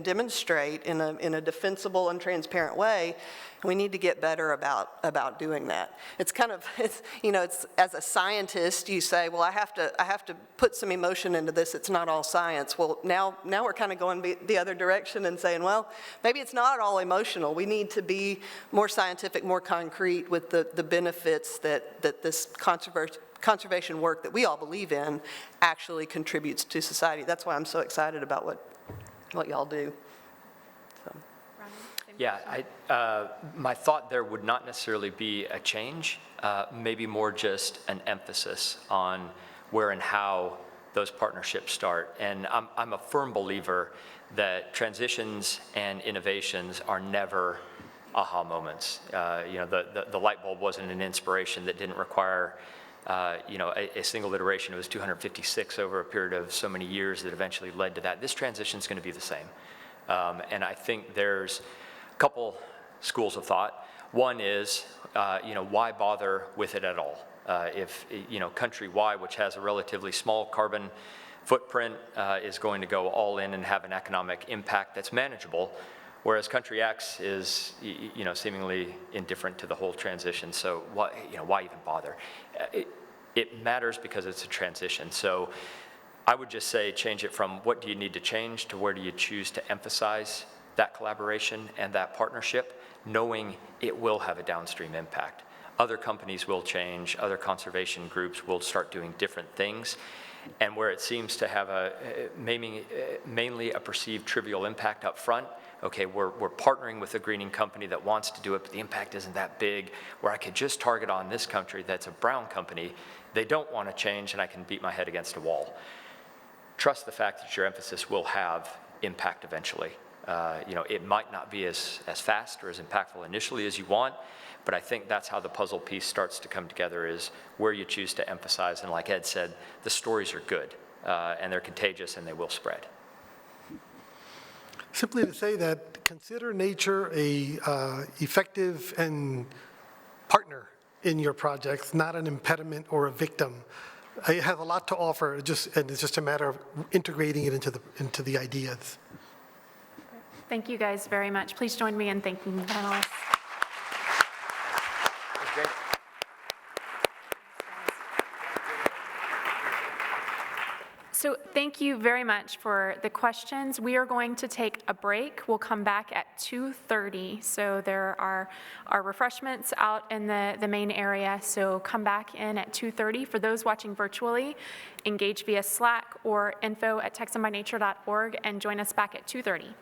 demonstrate in a defensible and transparent way. We need to get better about doing that. It's as a scientist, you say, well, I have to put some emotion into this. It's not all science. Well, now we're kind of going the other direction and saying, well, maybe it's not all emotional. We need to be more scientific, more concrete with the benefits that this conservation work that we all believe in actually contributes to society. That's why I'm so excited about what y'all do. So. Yeah, my thought there would not necessarily be a change, maybe more just an emphasis on where and how those partnerships start. And I'm a firm believer that transitions and innovations are never aha moments. The light bulb wasn't an inspiration that didn't require a single iteration. It was 256 over a period of so many years that eventually led to that. This transition is going to be the same. And I think there's a couple schools of thought. One is, why bother with it at all? If, country Y, which has a relatively small carbon footprint, is going to go all in and have an economic impact that's manageable, whereas country X is, seemingly indifferent to the whole transition. So why even bother? It matters because it's a transition. So I would just say change it from what do you need to change to where do you choose to emphasize that collaboration and that partnership, knowing it will have a downstream impact. Other companies will change, other conservation groups will start doing different things, and where it seems to have mainly a perceived trivial impact up front, okay, we're partnering with a greening company that wants to do it, but the impact isn't that big, where I could just target on this country that's a brown company, they don't want to change, and I can beat my head against a wall. Trust the fact that your emphasis will have impact eventually. It might not be as fast or as impactful initially as you want, but I think that's how the puzzle piece starts to come together, is where you choose to emphasize. And like Ed said, the stories are good. and they're contagious and they will spread. Simply to say that consider nature a effective and partner in your projects, not an impediment or a victim. It has a lot to offer, and it's just a matter of integrating it into the ideas. Thank you guys very much. Please join me in thanking the panelists. So thank you very much for the questions. We are going to take a break. We'll come back at 2:30. So there are refreshments out in the main area. So come back in at 2:30. For those watching virtually, engage via Slack or info@texanbynature.org and join us back at 2:30.